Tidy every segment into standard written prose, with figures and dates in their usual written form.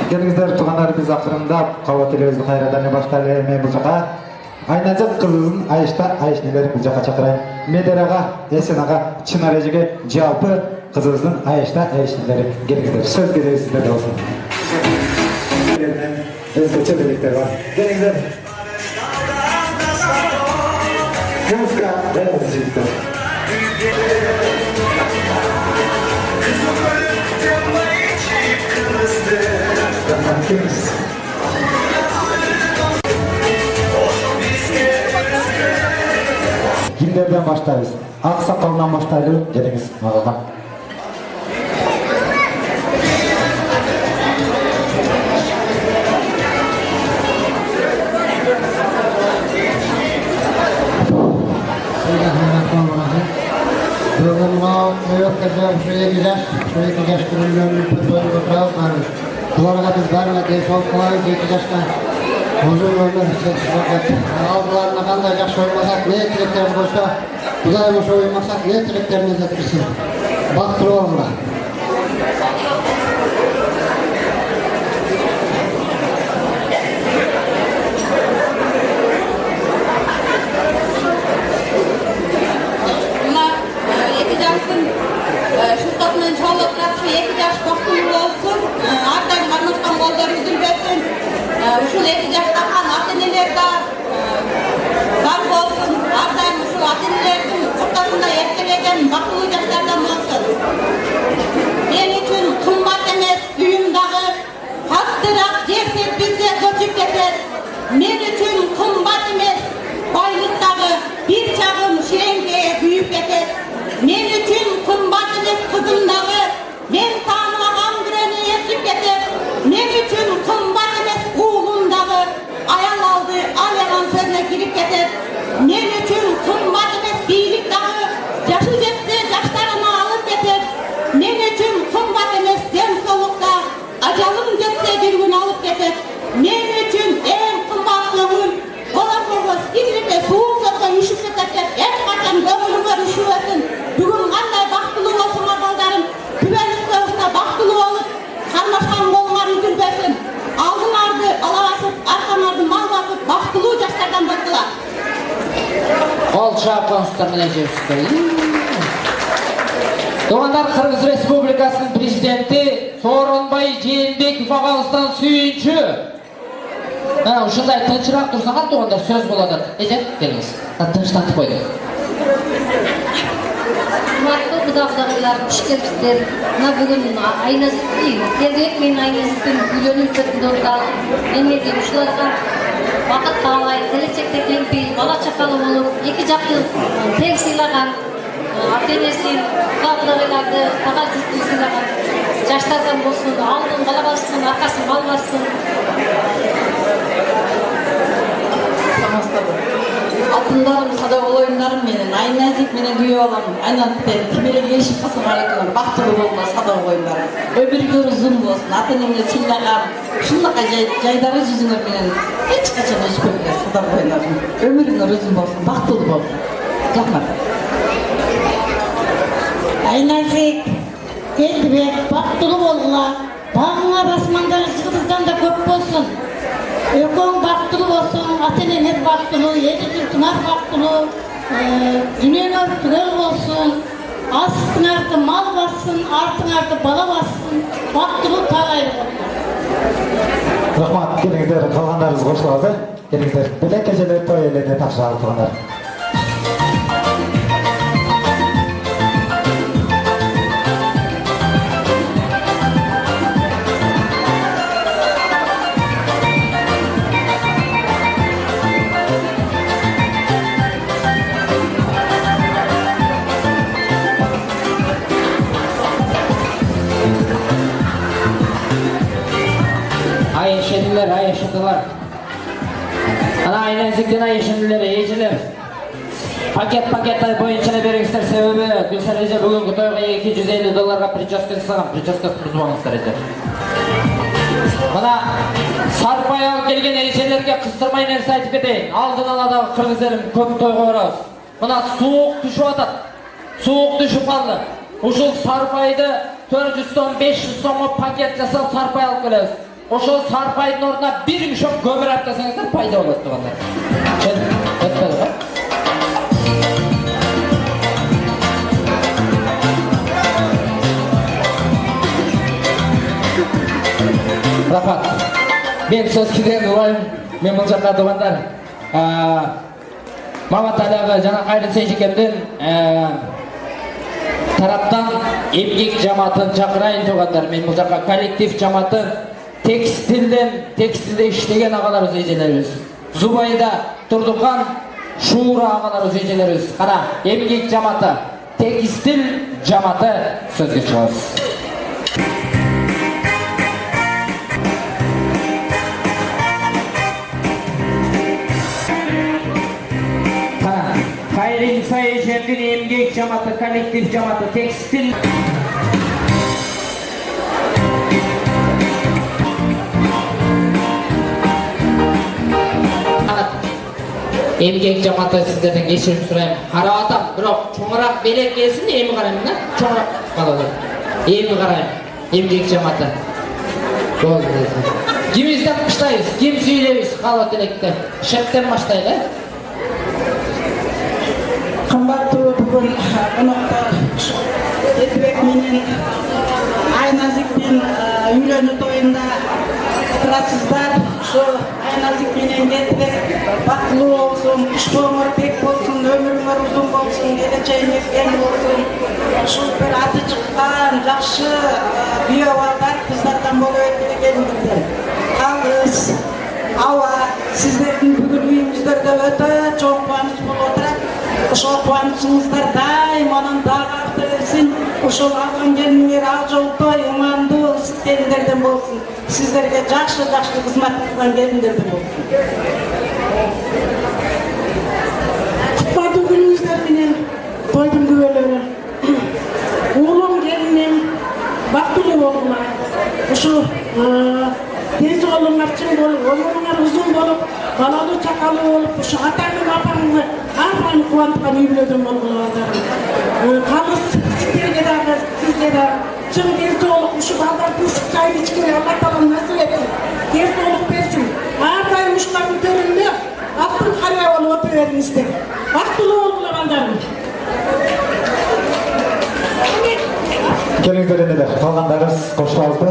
Gelingizler tuğanlar biz akırında Kava televizyon hayradan başlarına bu jaka. Aynacık kızın Ayışta Ayışneleri bu jaka çakırayın. Mederaga, Esen ağa, Çınar Ece'ge cevabı kızımızın Ayışta Ayışneleri. Gelingizler söz geliyor sizlerde olsun. Özdeçe birlikler var. Gelingizler. Muzika ve müzikler. Kimlerden başlarız? Aksakalından başlayalım. Geliniz ağadan. Şöyle güzel durumlarını tutmayı oturalım. Duvarına biz verme diye son kolay geçecekler. Uzun ömür seçecekler. Aldılarına kandan yaş oymasak, ne etkiliklerimiz olsa, uzaymış oymasak, ne etkiliklerimiz etkisi. Bak durumuna. Şurtapının çoğulukları 2 yaş bakımlı olsun, ardayın karnışkan bolları üzülmesin, şu 2 yaş takan atenelerden var olsun, ardayın şu atenelerin ortasında erkelegen bakımlı yaşlardan olsun. Ben için kımbat emes düğüm dağı, hattırak cerset bize göçüp getir. Men için kımbat emes baylık dağı, bir çağım şirengeye büyüp getir. Men için kımbat emes kızım dağı, men tanımağam bireni yetip getir. Men için kımbat emes oğlum dağı, ayal aldı ayalan sözüne girip getir. Men için kımbat emes beylik dağı, yaşı jetse yaşlarını alıp getir. Men için kımbat emes dem solukta, acalım jetse bir gün alıp getir. Men için en kımbatlığın Olamaz, İzmir'de soğuk sokta üşüp getirken hiç kaçan gönlüme üşüvesin. Bugün kanday baktılı olsun akaldarım, güvenlik soğukta baktılı olup, karmaşkan kollar üzülmesin. Aldın ardı, alavasıp, arkan ardı, mal basıp, baktılı yaşlardan baktılar. Kol çarpınızda bileceksiniz. Doğanlar Kırgız Respublikasının prezidenti Sooronbay Жээнбеков ağabeyimizden suyuncu. Ушундай тынчыраак турсаңар туганда сөз болот. Эже, келиңиз. Тынчтантып койдук. Урматтуу кудагайлар, ишкерчилер, мына бүгүн Айназиктин, келбек менен Айназиктин үйлөнүү өткөндө отурат. Эмне дейм, ушуларга бакыт каалайт, келечекте кемпи, бала чакалы болуп, эки жакты тең сыйлаган, ата-энесин, кудагайларды, тага журтун сыйлаган жаштардан болсун, алдын бала бассын, аркасын мал бассын. Altınlarım, sadaka oyunlarım menen, Aynazik menen kүйөө балам, Айназиктен кимелер келишип калсаң алакалар, бактылуу болгула садак оюндар. Өмүрүңөр узун болсун, ата-энеңе сыйлаган, ушундайга жайдары жүзүңөр менен эч качан өчпөңүлөр садак оюндар. Өмүрүңөр узун болсун, бактылуу болсун. Рахмат. Aynazik, келбек, бактылуу болгула, багыңар асмандар жылдыздан да көп болсун. Ökön baktılı olsun, ata-enemiz baktılı, yedi jurtumuz baktılı, dünyanın tügel olsun, astın artı mal bassın, artın artı bala bassın, baktılı talaylı olsun. Rahmat, gelingizler kalganlarınız koşulazı. Gelingizler, bilek geceler toy ellerine taşıralı tuğanlar. Yaşadılar. Ana Aynazik'ten yaşadılar, eciler. Paket boyunca беріңіздер себебі Gülşen Ece бүгінгі тойға $250 прическа жасаған, прическасы бұзып алыңыздар еді. Мына сарпай алып келген ешелерге қыстырмай нәрсе айтып кетейін. Алдын аладағы қырғыз елім көп тойға барамыз. Мына суық түшіп атады. Суық түшіп қалды. Ушул сарпайды 400 сом, 500 сомго пакет жасап сарпай алып келебиз. Ошол сарпайдын ордуна бир мешок көмүр алып келсеңиздер пайда болот тугандар. Жетпеди го? Рахмат. Мен сөз кезегин улайм. Мен бул жакка тугандар Мамат Алиага жана Кайрат Сейжекемдин тараптан эмгек жамаатын чакырайын тугандар. Мен бул жакка коллектив жамаатын текстилде иштеген агаларыбыз эжелерибиз. Зубайда Турдукан Шуура агаларыбыз эжелерибиз. Кара, эмгек жамааты, текстил жамааты сөзгө чыгабыз. Kayrin Sayıcem'in emgek cemaati, kolektif cemaati, tekstil... Emgek cemaati sizlerden geçirim süreyim. Kara atam, bırak çoğurak belek gelsin de emi karayım da. Çoğurak kaladır. Emi karayım. Emgek cemaati. Kimizden başlayız, kim söyleyiz kalı dilekte. Şepten başlayız. Kımbattуу бүгүн коноктору Этибек менен Айназиктин үйлөнүү тоюнда турасыздар. Ошо Айназик менен Этибек бактылуу болсун, ишкөңөр бек болсун, өмүрүңөр узун болсун, келечегиңиз кең болсун. Ушул бир аты чыккан жакшы бүйөө балдар кыздардан болуп өттү экениңиздер. Калыс, аба сиздердин бүгүн үйүңүздөрдө өтө чоң кубаныч болуп отурат. Ошол кубанычыңыздар дайыманан дагы арта берсин. Ошол алган келиңер ал жолдо имандуу келиндерден болсун. Сиздерге жакшы кызмат кылган келиндерден болсун. Кутмандуу күнүңүздөр менен тойдун күбөлөрү. Уулум келиним бактылуу болгула. Ушул ден соолугуңар чың болуп, өмүрүңөр узун болуп, балалуу чакалуу болуп, ушу атаңдын апаңды арман кубанткан үй бүлөдөн болгуларыңар. Калыс сиздерге дагы, сизге дагы чың ден соолук, ушу балдардын чайын ичкенге Алла Таалам насип этсин. Ден соолук берсин. Ар дайым ушулардын төрүндө алтын карыя болуп отура бериңиздер. Бактылуу болгула балдарым. Келиңиздер энелер, калгандарыбыз кошулабызбы?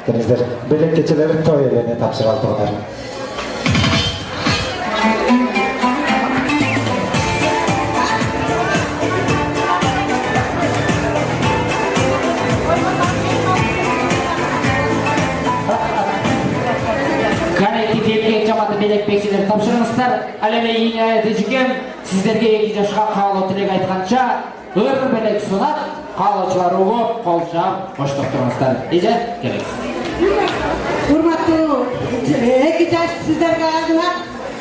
Келиңиздер, белек кечелерин той элене тапшыралы тугандар. Коллектив эмгек жамааты белек бекчилер тапшырыңыздар. Ал эми Иңай Эжекем сиздерге 2 жашка каалоо тилек айтканча ыр белек сунат, каалоочулар угуп, кол жаап, коштоп туруңуздар. Эже, келиңиз. Урматтуу 2 жаш сиздерге арнап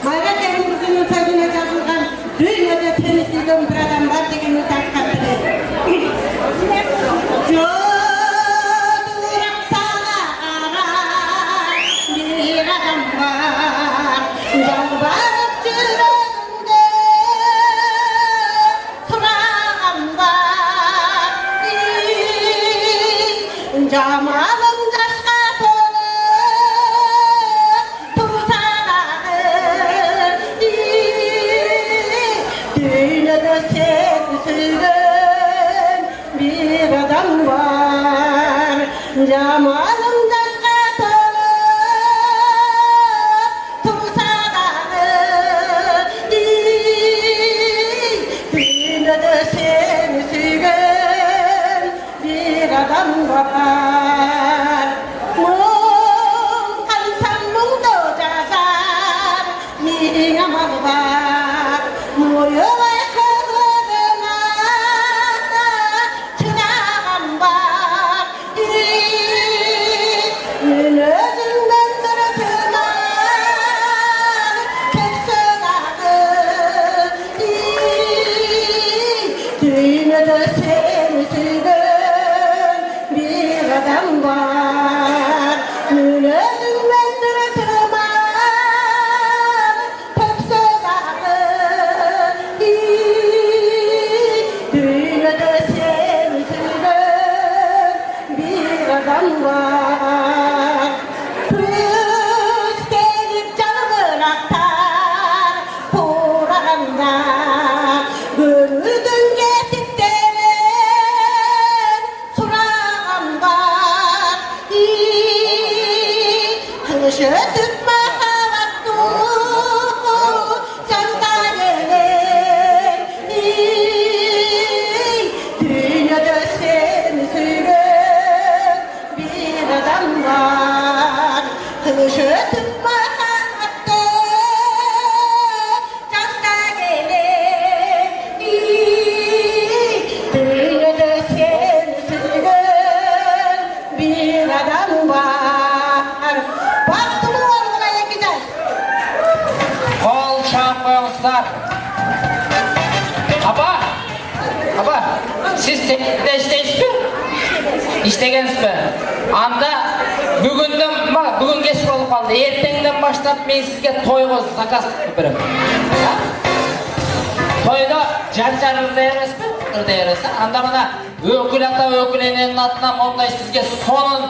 Майра Керимқызынын сөзүнө жазылган дүйнөдө сени сүйгөн бир адам бар деген айтып Jamalım jaşka tolu tursa dagı dünyada sen suygan bir adam var. Köşödük mahavattu Casta gelir Dünyada seni süren Bir adam var Köşödük mahavattu Casta gelir Dünyada seni süren Bir adam var Baktım oraya gider Kol çağın koyuңuzдар. Aba, siz teknikte işteysizби? İştegensizби? Анда бүгін кеш болып қалды. Ертеңден баштап мен сізге тойға заказ беремін. Тойда жар ырда емеспі? Ырда ересі. Анда мына өкіл ата өкіл ененің атынан ондай сізге сонын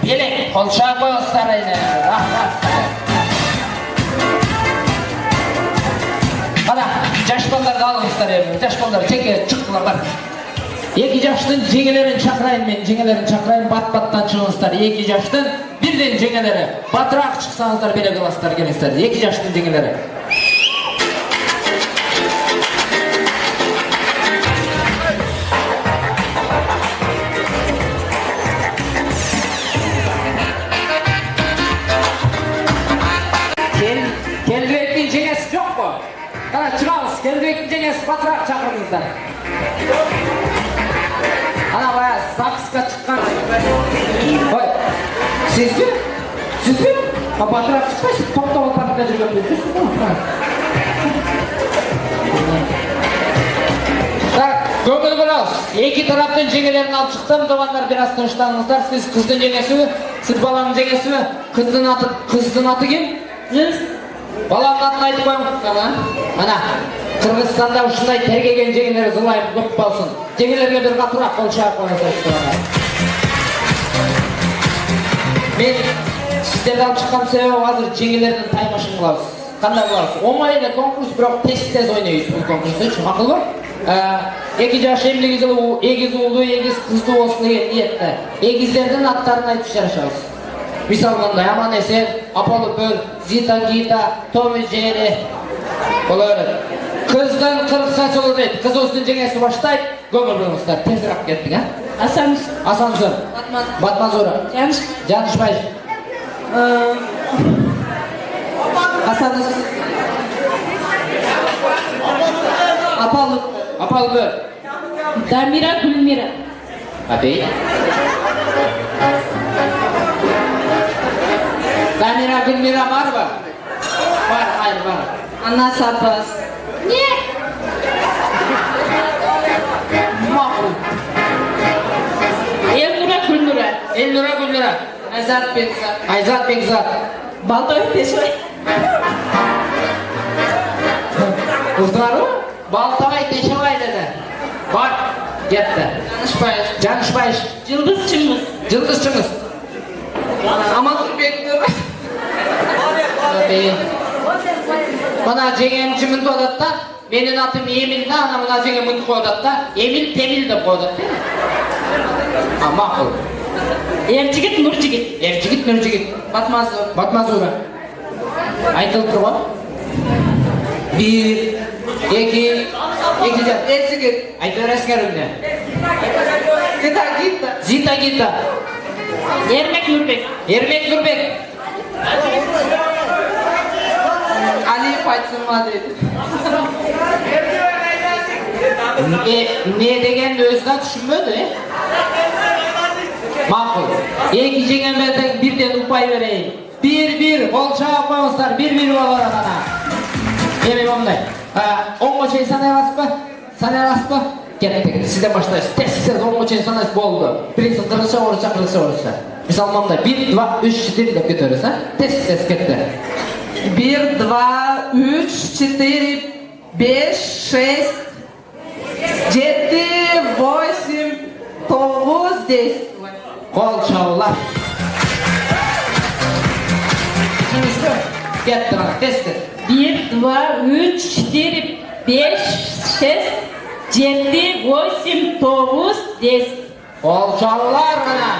белек қолша қойыңыздар айне. Қана, жаш балдарды алыңыздар емін. Жаш балдар теке шықтылар бар. Екі жаштың жеңелерін шақырайын мен, жеңелерін шақырайын, бат-баттан шығыңыздар. Екі жаштың бірден жеңелері, батырақ шықсаңыздар белек аласыздар келіңіздер. Екі жаштың жеңелері. Келдібектің жеңесі жоқ қой. Қара шығамыз, Келдібектің жеңесі батырақ шақырыңыздар. Ана бая ЗАГСқа шыққан. Ой, сізбе? Батырақ шықпайсыз, топ-топ паркта жүрген бөлдесіз. Так, көңіл болыңыз. Екі тараптың жеңелерін алып шықтым. Добандар біраз тыныштаныңыздар. Сіз қыздың жеңесі ме? Сіз баланың жеңесі ме? Қыздың аты кім? Қыз. Баланың атын айтып қойыңыз. Мана, Қырғызстанда ұшындай тергеген жеңелері зылайып көп болсын. Жеңелерге бір қатырақ қол шағып қойыңыздар. Мен сіздерді алып шыққан себебі қазір жеңелердің таймашын қылабыз. Қандай қылабыз? Оңайлы конкурс, бірақ тез ойнайыз бұл конкурсты. Мақұл ба? Екі жаш емлігі жылы егіз ұлды, егіз қызды болсын деген ниетті. Егіздердің аттарын айтып жарашамыз. Мисал мындай, Аман Есен, Апалы Бөл, Зита Гита, Томи Жері. Бұл өрі. Қыздың 40 сәт жолы дейді. Қыз осының жеңесі баштайды. Көңіл болыңыздар. Тезірек кеттік, а? Асансыр. Батмазура. Жанышбай. Апалы Бөл. Дамира Гүлмира. Апей. Дамира Гүлмира бар ба? Бар. Ана Сапас. Не? Мақұл. Элнура Гүлмира. Айзат Бекзат. Балтой Тешбай. Ұздары? Балтабай Тешебай деді. Бар, кетті. Жанышбай. Жылдыз Чыңгыз. Аманбек Нұрбай. Мына жеңем жымын қойдады да, менің атым Еміл да, ана мына жеңем мұнды қойдады да, Еміл Теміл деп қойдады. Мақұл. Ержігіт Нұржігіт. Батмазура. Айтылып тұр ғой. 1, 2 жат. Ержігіт. Айтып өресіңер өміне. Зита Гита. Ермек Нұрбек. Алиев айтсынма деді. Не деген өзіне түсінмеді, Мақұл. Екі жеңембердің бірден ұпай берейін. 1-1, қол шағып қойыңыздар, 1-1 болар ана. Емей болмай. Оңғы шей санай аласыз ба? Кеттік, сізден баштайыз. Тез оңғы шей санайыз болды. Біріншісін қырғызша. Мисал мындай 1, 2, 3, 4 деп кетеріз, тез кетті. 1, 2, 3, 4, 5, 6, 7, 8, 9, 10. Қол шаулар. Кетті бана, тезді. 1, 2, 3, 4, 5, 6, 7, 8, 9, 10. Қол шаулар бана.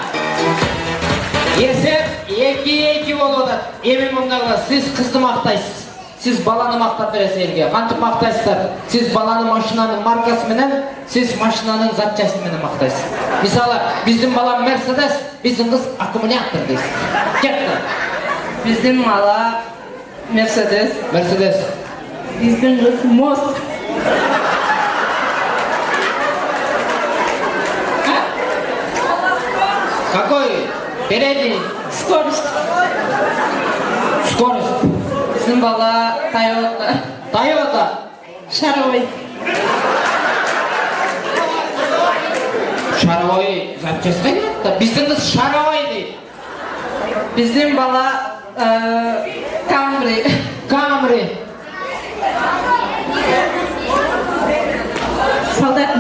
Есеп 2-2 болуп атат. Эми мындагы сиз кызды мактайсыз. Сиз баланы мактап бересиз элге. Кантип мактайсыздар? Сиз баланы машинанын маркасы менен, сиз машинанын запчасти менен мактайсыз. Мисалы, биздин бала Mercedes, биздин кыз аккумулятор дейсиз. Кетти. Биздин бала Mercedes, биздин кыз мост. Какой? Передний. Скорость. Скорость. Биздин бала Toyota. Шаровой. Шаровой запчасти келет. Биздин кыз шаровой дейт. Биздин бала Camry. Солдат.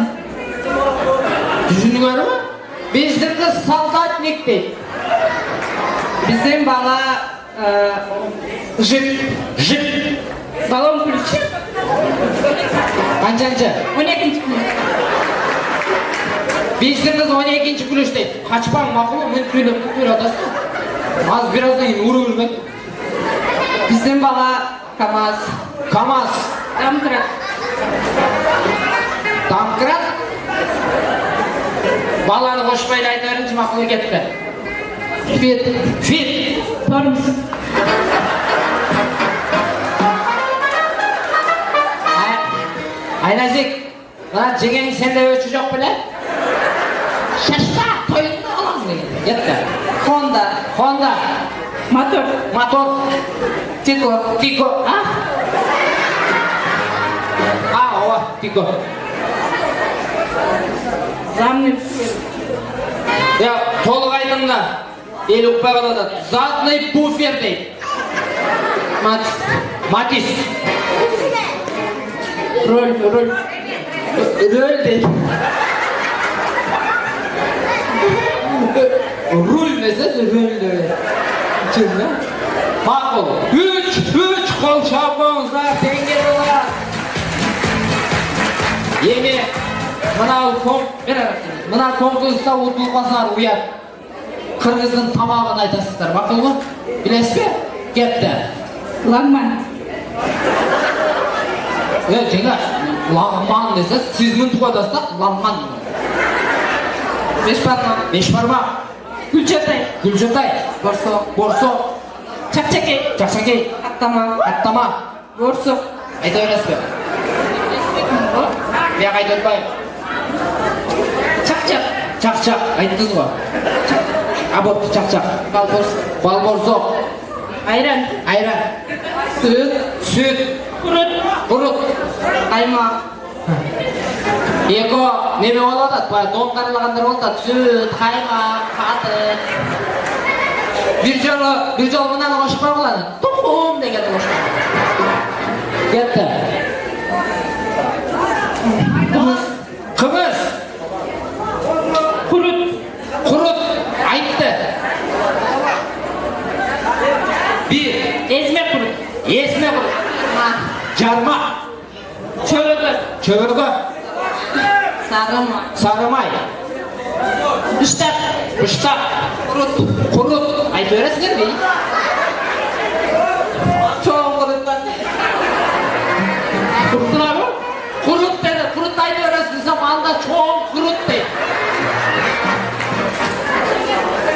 Түшүндүңөрбү? Биздин кыз солдатник дейт. Биздин бала Жип. баллон ключ. Канчанчы? 12-ci күн. Биздин кыз 12-ci күлүш дейт. Качпаң макулбу? Мен күйлөп атасың. Az birazdan yine uğru vermek. Биздин бала КамАЗ. Домкрат. Баланы кошпай айта беринчи макулы кетти. Фит. Тормоз. Айназик, мына жеңең сенде өчү жок беле? Шашта тоюнда алам деген. Кетти. Honda. Мотор. Тико. Ооба, Тико. Замный. Я толук айтыңда. Эл укпай калат. Задный буфер дейт. Матис. Роль. Рөл дейт. Руль месез рөл дейт. Чынбы? Макул. 3 кол чапыңыздар теңге болот. Эми мына конкурста утулгансыңар уят. Кыргыздын тамагын айтасыздар, макулбу? Билесизби? Кетти. Лагман. Жеңа, лагман десе, сиз мынтип атасыздар, лагман. Беш бармак. Гүлчатай. Борсок. Чакчакей. Аттама. Борсок. Айта бересизби? Бияк айтып атпайбы? Чакчак. Айттыңыз го? Абот чакчак. Балборсок. Айран. Сүт. Курут. Каймак. Эко неме болуп атат, баягы дом каралагандар болуп атат. Сүт, каймак, каты. Бир жолу мынаны кошпой калат. Тухум дегенди кошпой. Кетти. Кымыз. Курут. Айтты. Бир. Эзме курут. Жарма. Чөгөргө. Сарымай. Быштак. Курут. Айта бересиңерби? Чоң куруттан. Куруттунарбы? Курут деди. Курут айта бересиң десем, анда чоң курут дейт.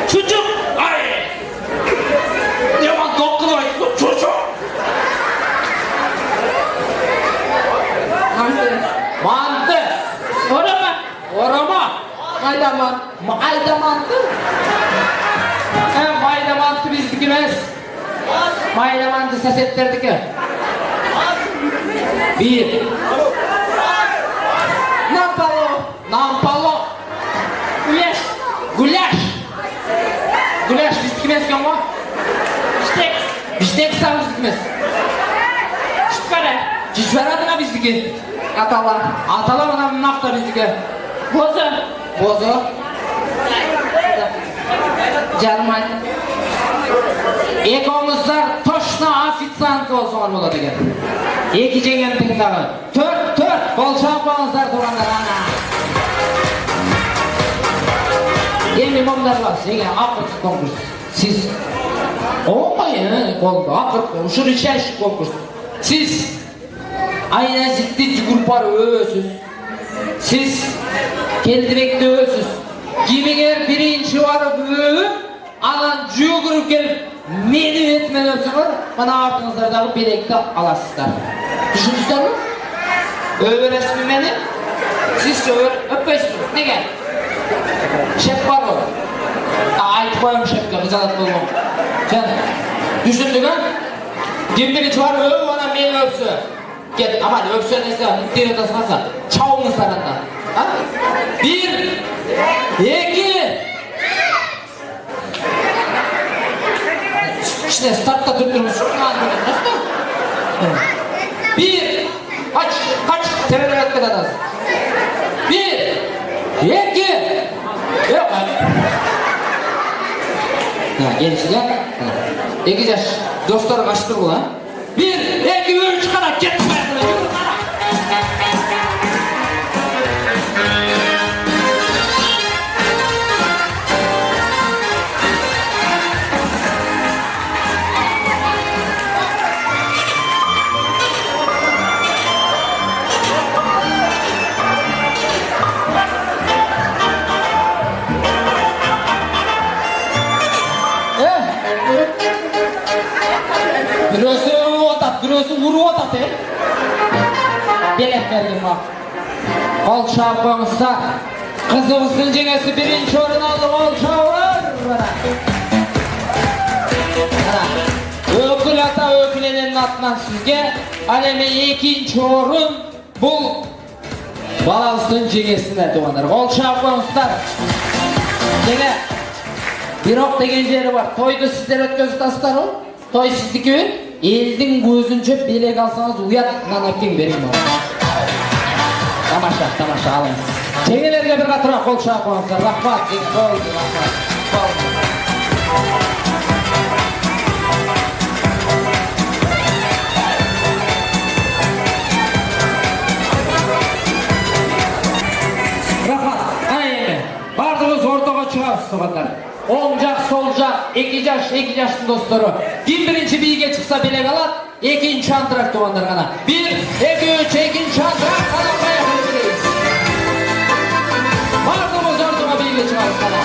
Чучук. Ай. Яман токкулуп айтып, чучук. Манты. Орама. Майдаманты. Майдаманты биздики эмес. Майдаманты соседтердики. Бир. Нампало. Гуляш биздики эмес экен го? Биштек сабы биздики эмес. Чичварадыңа биздики. Атала мына мынакта биздики. Бозо. Жармай. Экөөңүздөр точно официант болсоңор болот экен. Эки жеңемдин дагы. 4 гол шампионсуздар туугандар ана. Эми момдар бар, сеңе акыркы конкурс. Сиз Olmayın kolda. Akırıp uşur içerişik konkurs. Siz aynen zikti gruplar öğüsüz. Siz keldibekte öğüsüz. Gimiger birinci varıp öğüp alan jugurup gelip meni etmen öpsünür. Bana артыңыздардағы белекті аласыздар. Düşündünüzler mi? Öğüresmi beni. Siz öpesiniz. Neге? Şef var o. Aytып koyayım şefke, kızalat bulmam. Sen düşündün ha? Kim birinci var öğüp ona meni öpsün. Gel aman öpsün neyse, mutlu etasınızda. Çavыңızlar anda. Bir, iki. İşte startta tutturmuş. Bir, kaç, temeler etmeden az. Bir, iki. Yok abi. Gençler. 2 yaş dostlar kaçtır bu lan. 1, 2, 3 kadar git. Birisi vurup atat Belek verdim bak. Kol çarpımızda kızımızın cengesi birinci orun aldı. Kol çağır. Ökül ata ökülenenin atından sizge aleme ikinci orun bu balasının cengesine doğanlar. Kol çarpımızda gene bir ok degen jeri var. Toydu sizler ötközü tastar ol. Toy sizdiki elдің көзінше белек алсаңыз ұят нанапкен берейін бала. Тамаша алыңыз. Жеңелерге бір қатырақ қол шапыңыздар. Рахмат. Рахмат. Әне, бардыңыз ортаға шығарсыз туғандар. Оң жақ, сол жақ, 2 жаштың достары. Ким бірінші биге шықса белек алады, екінші антырақ туғандар ғана. 1, 2, 3, екінші антырақ қана қаяқ өтірейіз. Бардыңыз ортаға биге шығарсыз қана.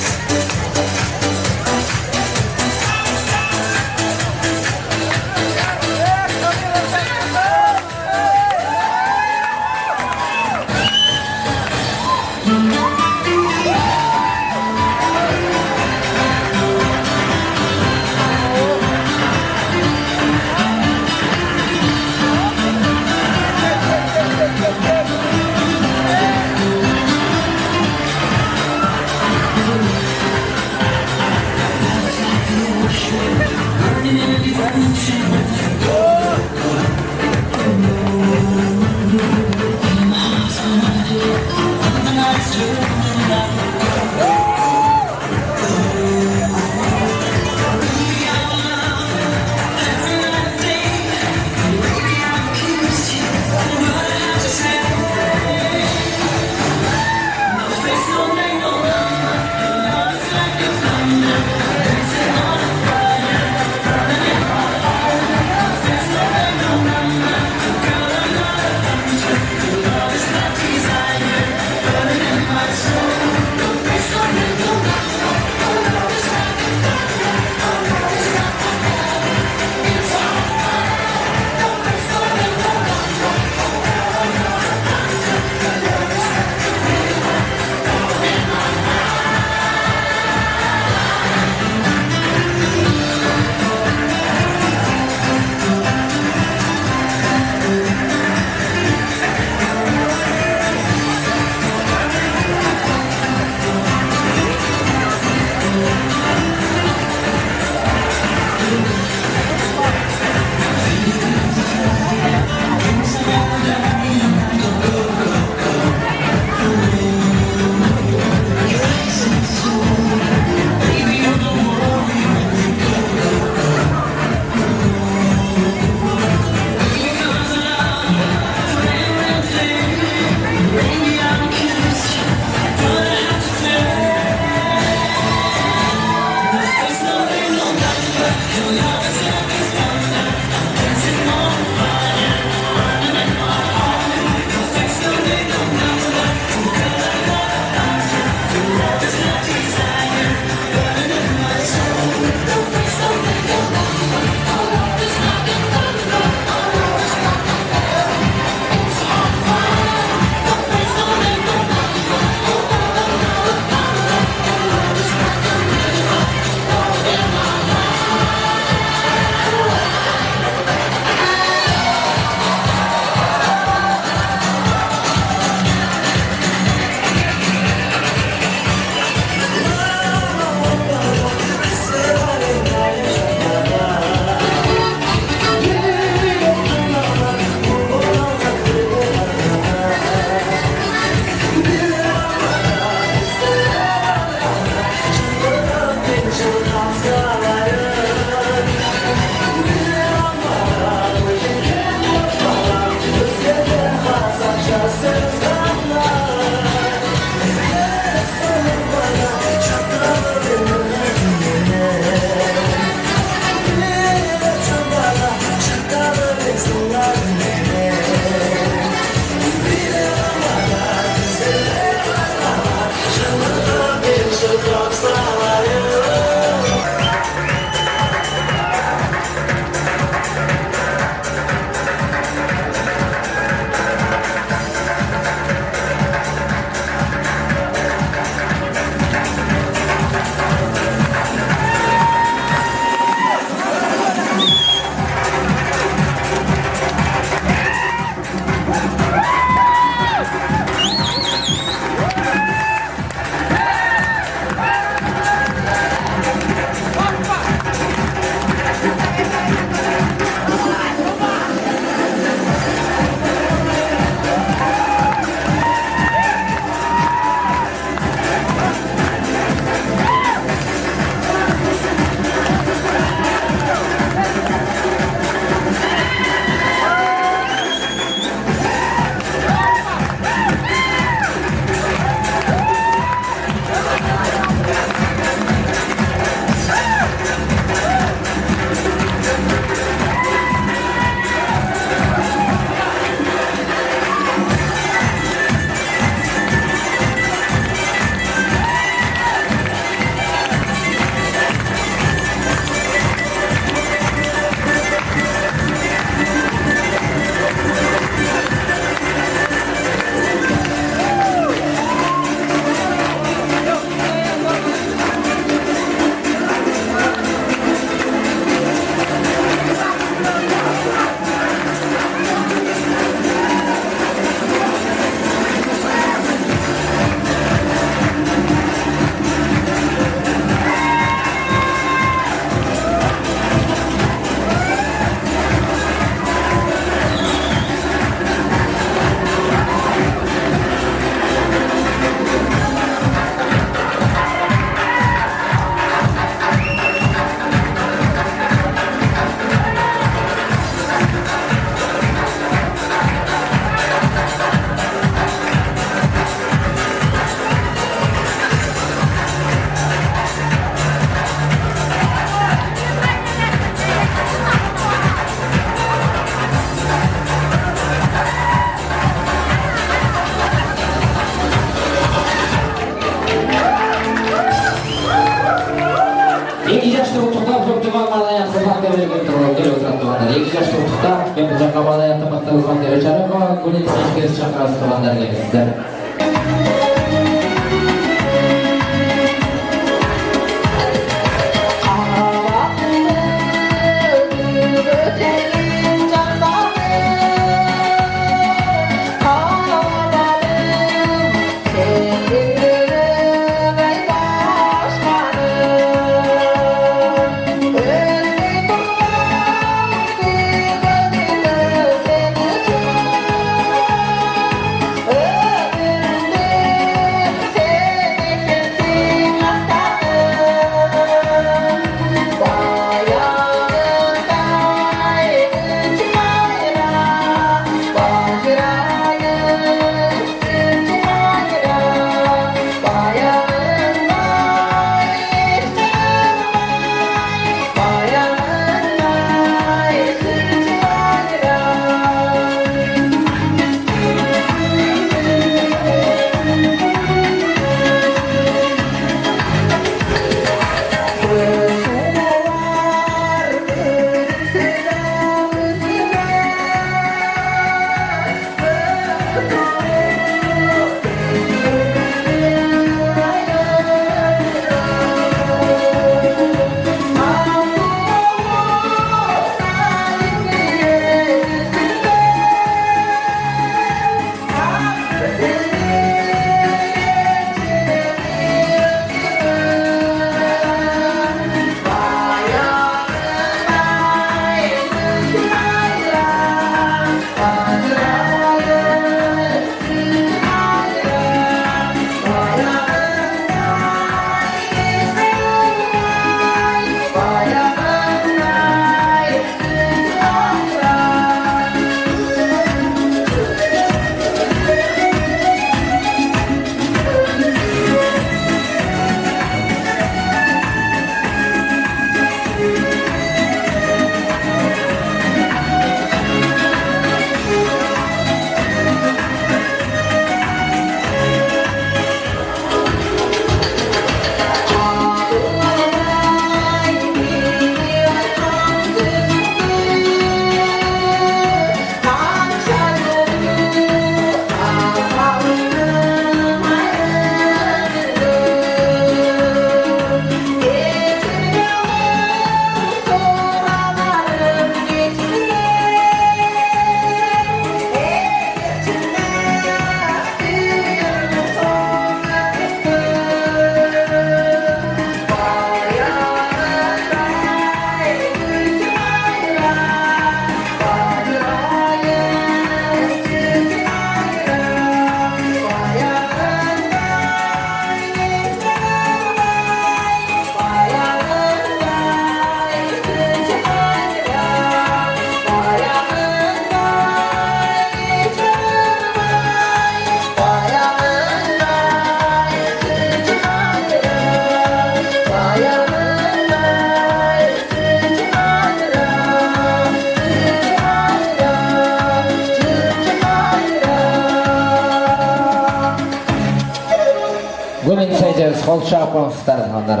emez, kol şapkansızlar tuğanlar.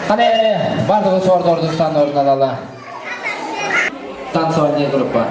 Hani bardığı sordu ordustan ordudan ala. Tansualniye gruppa.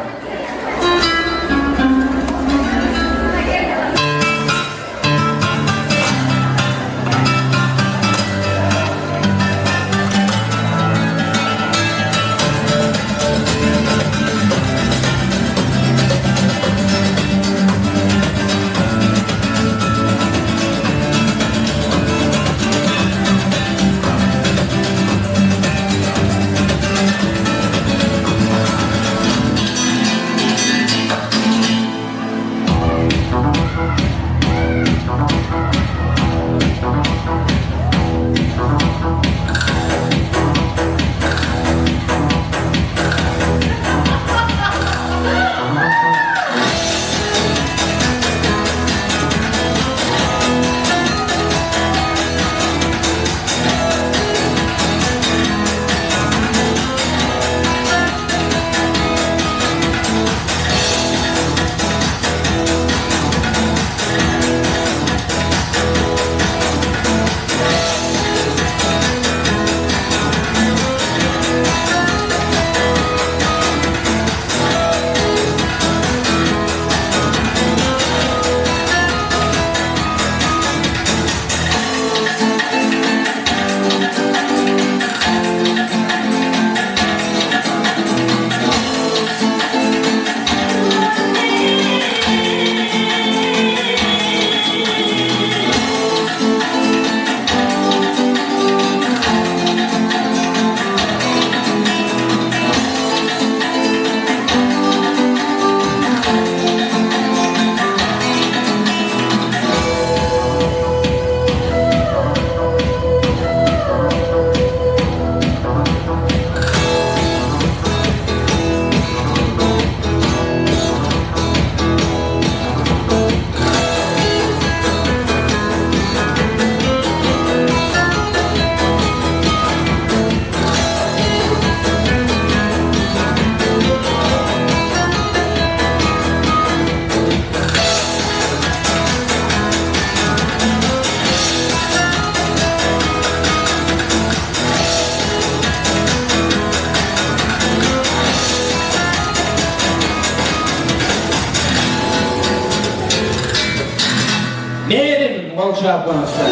Merim kol şapkansızlar.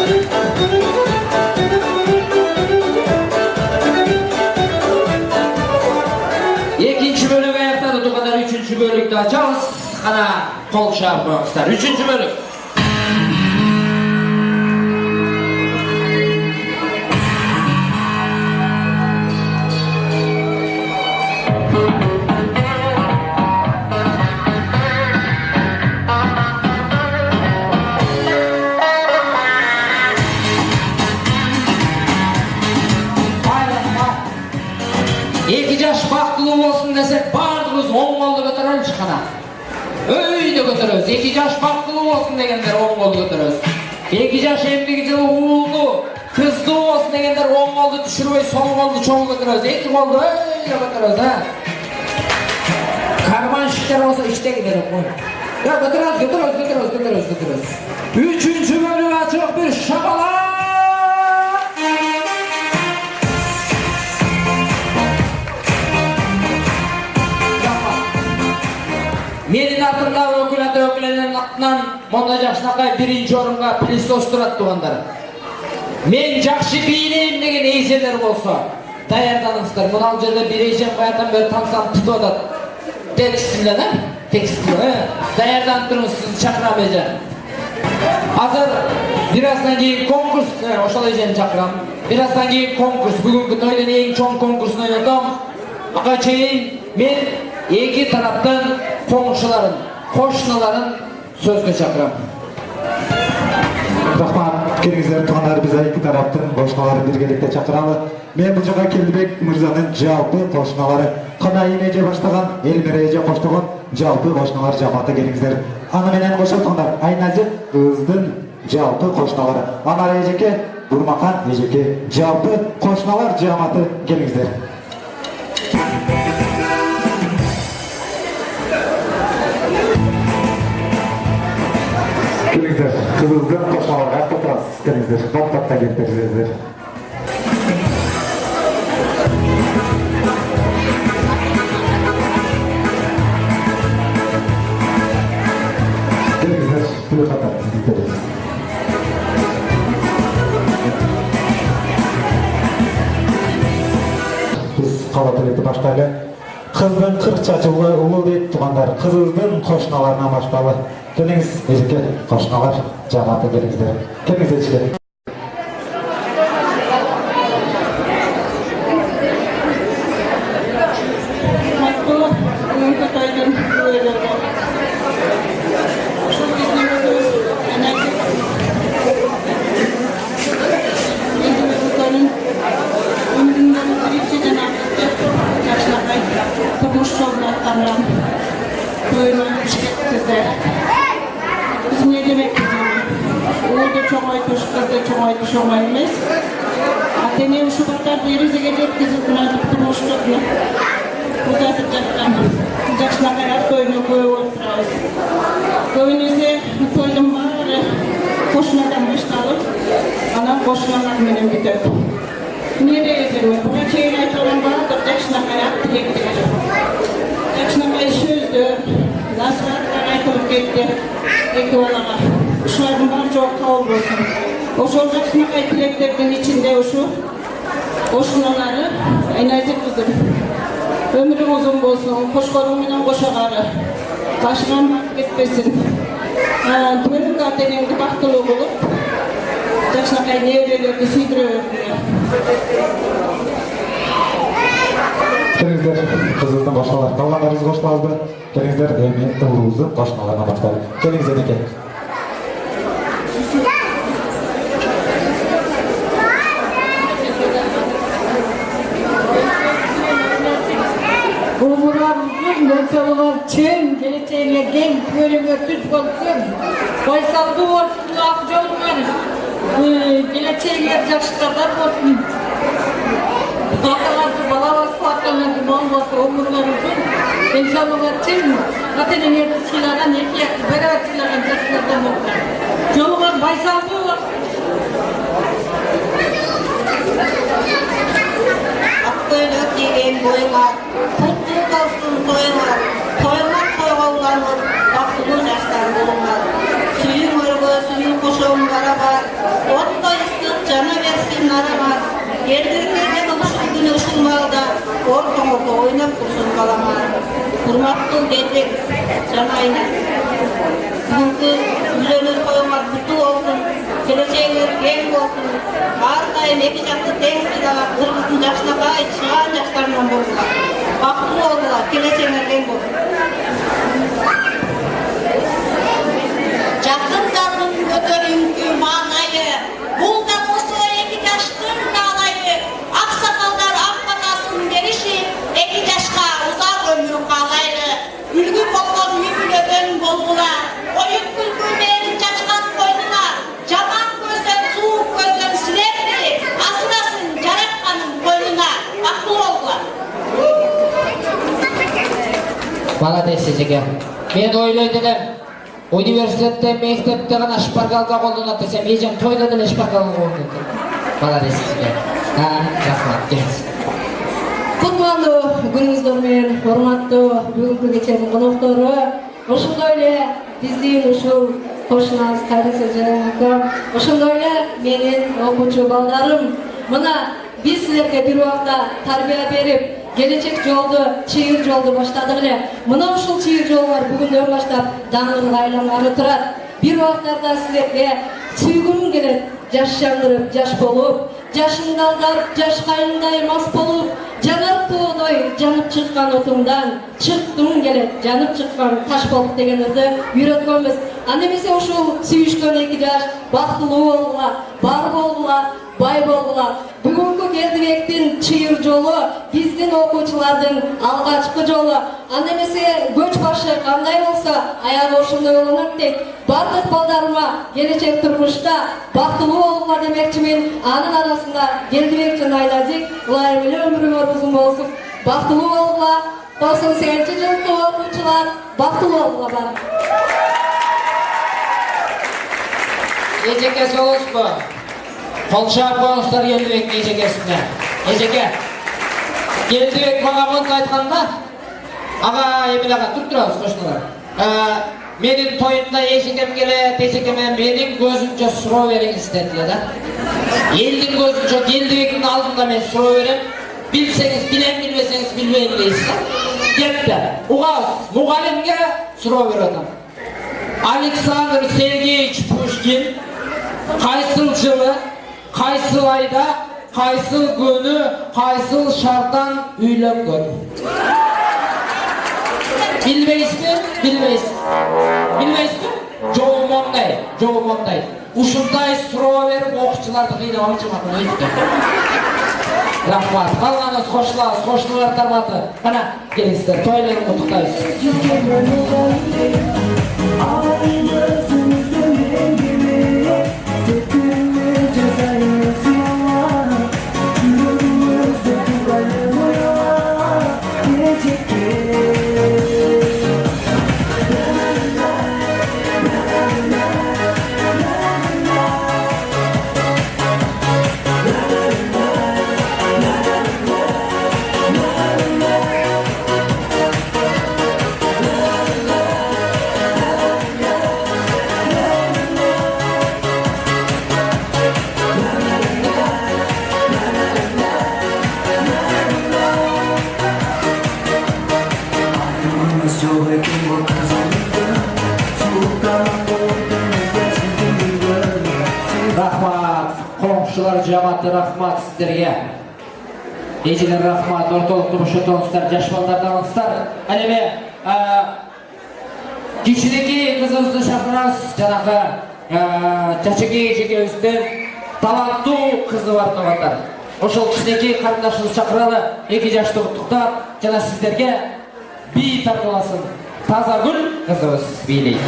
İkinci bölük ayakta da kadar üçüncü bölükte açarız. Kana kol şapkansızlar. Üçüncü bölük. İki yaş baktılı olsun desek bardığımız 10 goldu götürürüz kana. Öyle götürürüz. İki yaş baktılı olsun degenler 10 goldu götürürüz. İki yaş emdiki yılı uğuldu, kızdı olsun degenler 10 goldu düşürmeyi son goldu çoğu götürürüz. İki goldu öyle götürürüz ha. Karman şeker olsa işte giderim koy. Ya götürürüz. Üçüncü bölüm açık bir şabalar. Menin atımda ökülenin atından montaj yaşnakay birinci orunga Plistos durat tuğanlar. Men jakşı biyleyim degen eyseler bolsa dayardanыңыздар. Mınal жерде bir eyjem bayatan beri tansam tutu adat. Tekstilden ha? Tekstil ha? Dayardan durun siz çakram ejen. Hazır birazdan keyin konkurs, oşal ejen çakram. Birazdan keyin konkurs. Bugünkü toydan en çoğun konkursunu oynadım. Aka çeyin men iki taraftan koşnaların sözgü çakram. Rahmat, kelingizler tuğanlar bize iki taraftan koşnaları birgelikte çakıralı. Men bu jaga Kelbek Mırzanın jalpı koşnaları. Kana ineje başlagan, elmereje koştuğun jalpı koşnalar jamaаты kelingizler. Anı menen koşa tuğanlar, Aynazik kızdın jalpı koşnaları. Anar ejeke, Burmakan ejeke, jalpı koşnalar jamaаты kelingizler. Kelingizler, kızıldan koşnalarga to'planasiz. келиңиздер. Баттакта келиңиздер. Келиңиздер, бүлөк катар сиздердер. Biz kaba tilekti başlaylı. Kızın 40 çaçılı ulu deyip tuğanlar, kızızdın koşnalarına başlalı. Geliniz, ejike koşnalar, cemaate gelinizler. Geliniz ejike. Hakkı, bugünkü toydun üyeleri. Şu iznimiz enerji. Elimizin ömründen birinci cenabette yaşına kay. Turmuş yoluna tanıran. Toyunu sizler. Biz ne demek bizim? Oğulda çok aytuş, kızda çok aytuş olmayız. Atene şu baktar derize gelip kızı kınatıp turmuş yoluna. Uzatacaktan. Yaşına kadar toyunu koyu otururuz. Toyun ise toydum var. Koşunadan başlayalım. Ana koşunalar benim bir dört. Nereye ezilme? Buna çeyreği aytılan vardır. Yaşına kadar dilektir. Yaşına kadar sözdü. Nasratlar aytılıp gitti. Eki olağa. Uşların var çok kavul olsun. O şol yaşına kadar dileklerden içinde oşunaları enazik kızım. Ömrüm uzun olsun, koşkorumuyla koşagarı. Taşınan bak gitmesin. Tümün katenemde baktılı bulup, yaşına kay nevrelerdi süydürüyor. Gelingizler, kızızdan başlalar. Kalganlarınız koşmalıydı. Gelingizler, emniyette uğruğunuzu koşmalarına başlayın. Gelingizler eke. Umurlarımızın nötralılar çen, geleceğine gen, bölümü tüt olsun. Baysaldı olsun, akıcı olsun. Geleceğine yaşlılar olsun. Akalardı, balavası, akalardı, malvası, umurlarımızın nötralılar çen. Zaten yetişkilerden, beraberçilerden yaşlılardan olsun. Yolular baysaldı olsun. Akköy'lü деген boylar, kutluk olsun toylar, toylar toyğalanır, baktulu yaşlar bulunlar. Suyun örgü, suyun koşuğun barabar, otla ısıt cana versin narabar. Yerdirmeyden uşul günü uşulmalda, ortamda oynap kursun kalamar. Hurmatlı geldik, canayına. Bugünkü ülönür koyuңar kutlu olsun, geleceğiniz gen olsun. Arkayın eki jaktı teң sыйлап, kırgыздın yaşına kay, çıgan yaşlarından bolsunlar. Baktılı oldular, geleceğiniz gen olsun. Jakın jarым көтөрүңкү маанайы, бул да кошо эки жаштын каалайы. Аксакалдар ак батасын беришип, эки жашка узак өмүр каалайлы. Үлгү болгон үйүлөдөн болгула, оюн күлкү мээрин чачкан койнуна, жаман көздөн суук көздөн силерди, асырасын жаратканын койнуна. Бактылуу болгула. Молодец ежеге. Мен ойлойт элем. Университетте, мектепте гана шпаргалка колдонот десем, эжем тойда деле шпаргалка колдонот. Молодец ежеге. Рахмат, келиңиз. Кутмандуу күнүңүздөр менен урматтуу бүгүнкү кеченин коноктору, ошондой эле биздин ушул кошунабыз Кайрат эжем, ошондой эле менин окуучу балдарым. Мына биз силерге бир убакта тарбия берип, келечек жолду, чыйыр жолду баштадык эле. Мына ушул чыйыр жолдор бүгүндөн баштап даңгылга айлангалы турат. Бир убактарда силерге сүйгүм келет, жаш жандырып, жаш болуп, жашыңды алдап, жаш кайындай мас болуп, жанар тоодой жанып чыккан отуңдан чыккың келет, жанып чыккан таш болуп дегендерди үйрөткөнбүз. Анда эмесе ушул сүйүшкөн эки жаш бактылуу болгула, бар болгула, бай болгула. Бүгүнкү Келдибектин чыйыр жолу биздин окуучулардын алгачкы жолу. Анда эмесе көч башы кандай болсо, аягы ошондой болот дейт. Бардык балдарыма келечек турмушта бактылуу болгула демекчимин. Анын арасында Келдибек жана Айназик ылайым эле өмүрүңөр узун болсун. Бактылуу болгула. 98-жылкы окуучулар бактылуу болгула бар. Ежеке соғыс ба? Kolşap koğuşlar Geldibek ejekesine. Ejeke. Geldibek mağa bunu aytқанда, ağa Emil ağa turup turabыз koşnalar. Menin toyumda ejekем келет, ejekеме менин көзүнчө суроо бериңиз dedi да. Элдин көзүнчө Geldibектин алдында мен суроо берем. Bilseniz bilen bilmeseniz bilmeyin deysiz. Kepti. Uğaz, muğalimge суроо берем. Александр Сергеевич Пушкин кайсыл жылы, кайсыл айда, кайсыл күнү, кайсыл шарттан үйлөнгөн? Bilmeysizmi? Bilmeysiz. Bilmeysizmi? Жообу мондай. Ушундай суроо берип окуучуларды кыйнап чыгатын өйттү. Рахмат. Калганыңыз кошулар тарматы. Кана келиңиздер, тойлорун куттуктайбыз. Рахмат, коңшулар жаматы рахмат сіздерге. Ежелер рахмат, ортолықты бошотоңыздар, жаш балдарданыңыздар. Әлеме, кичинеки кызыбызды шақырасыз, жанағы чачеке ежекебізден таланттуу кызы бар товатар. Ошол кичинеки карындашыбызды шақыралы, 2 жашты куттуктап, жана сіздерге бий тартыласын. Таза гүл кызыбыз бийлейт.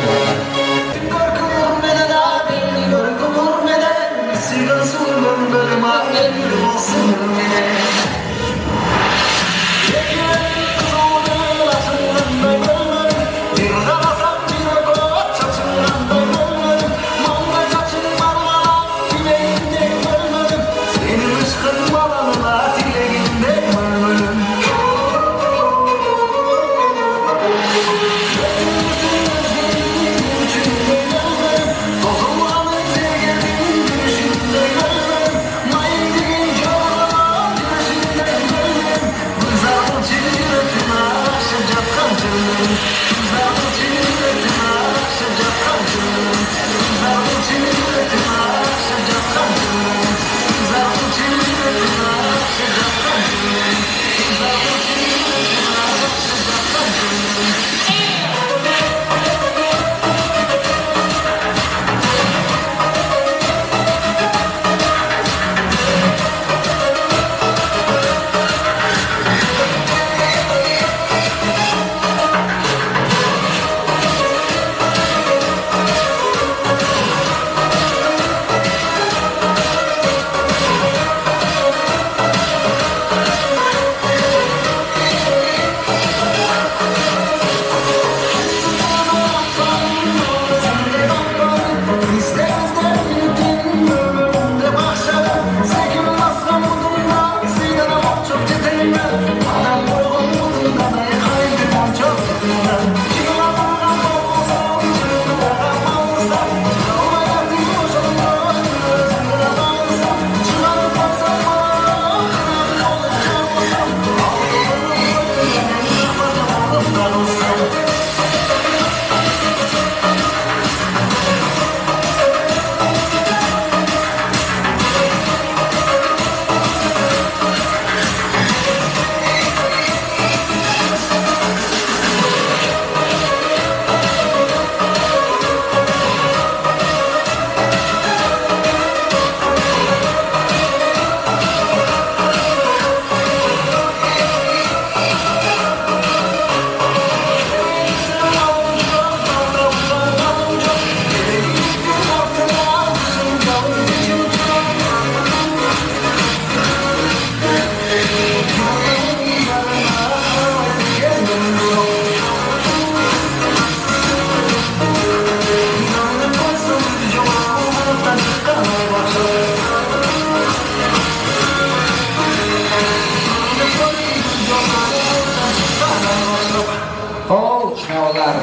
Sağlar.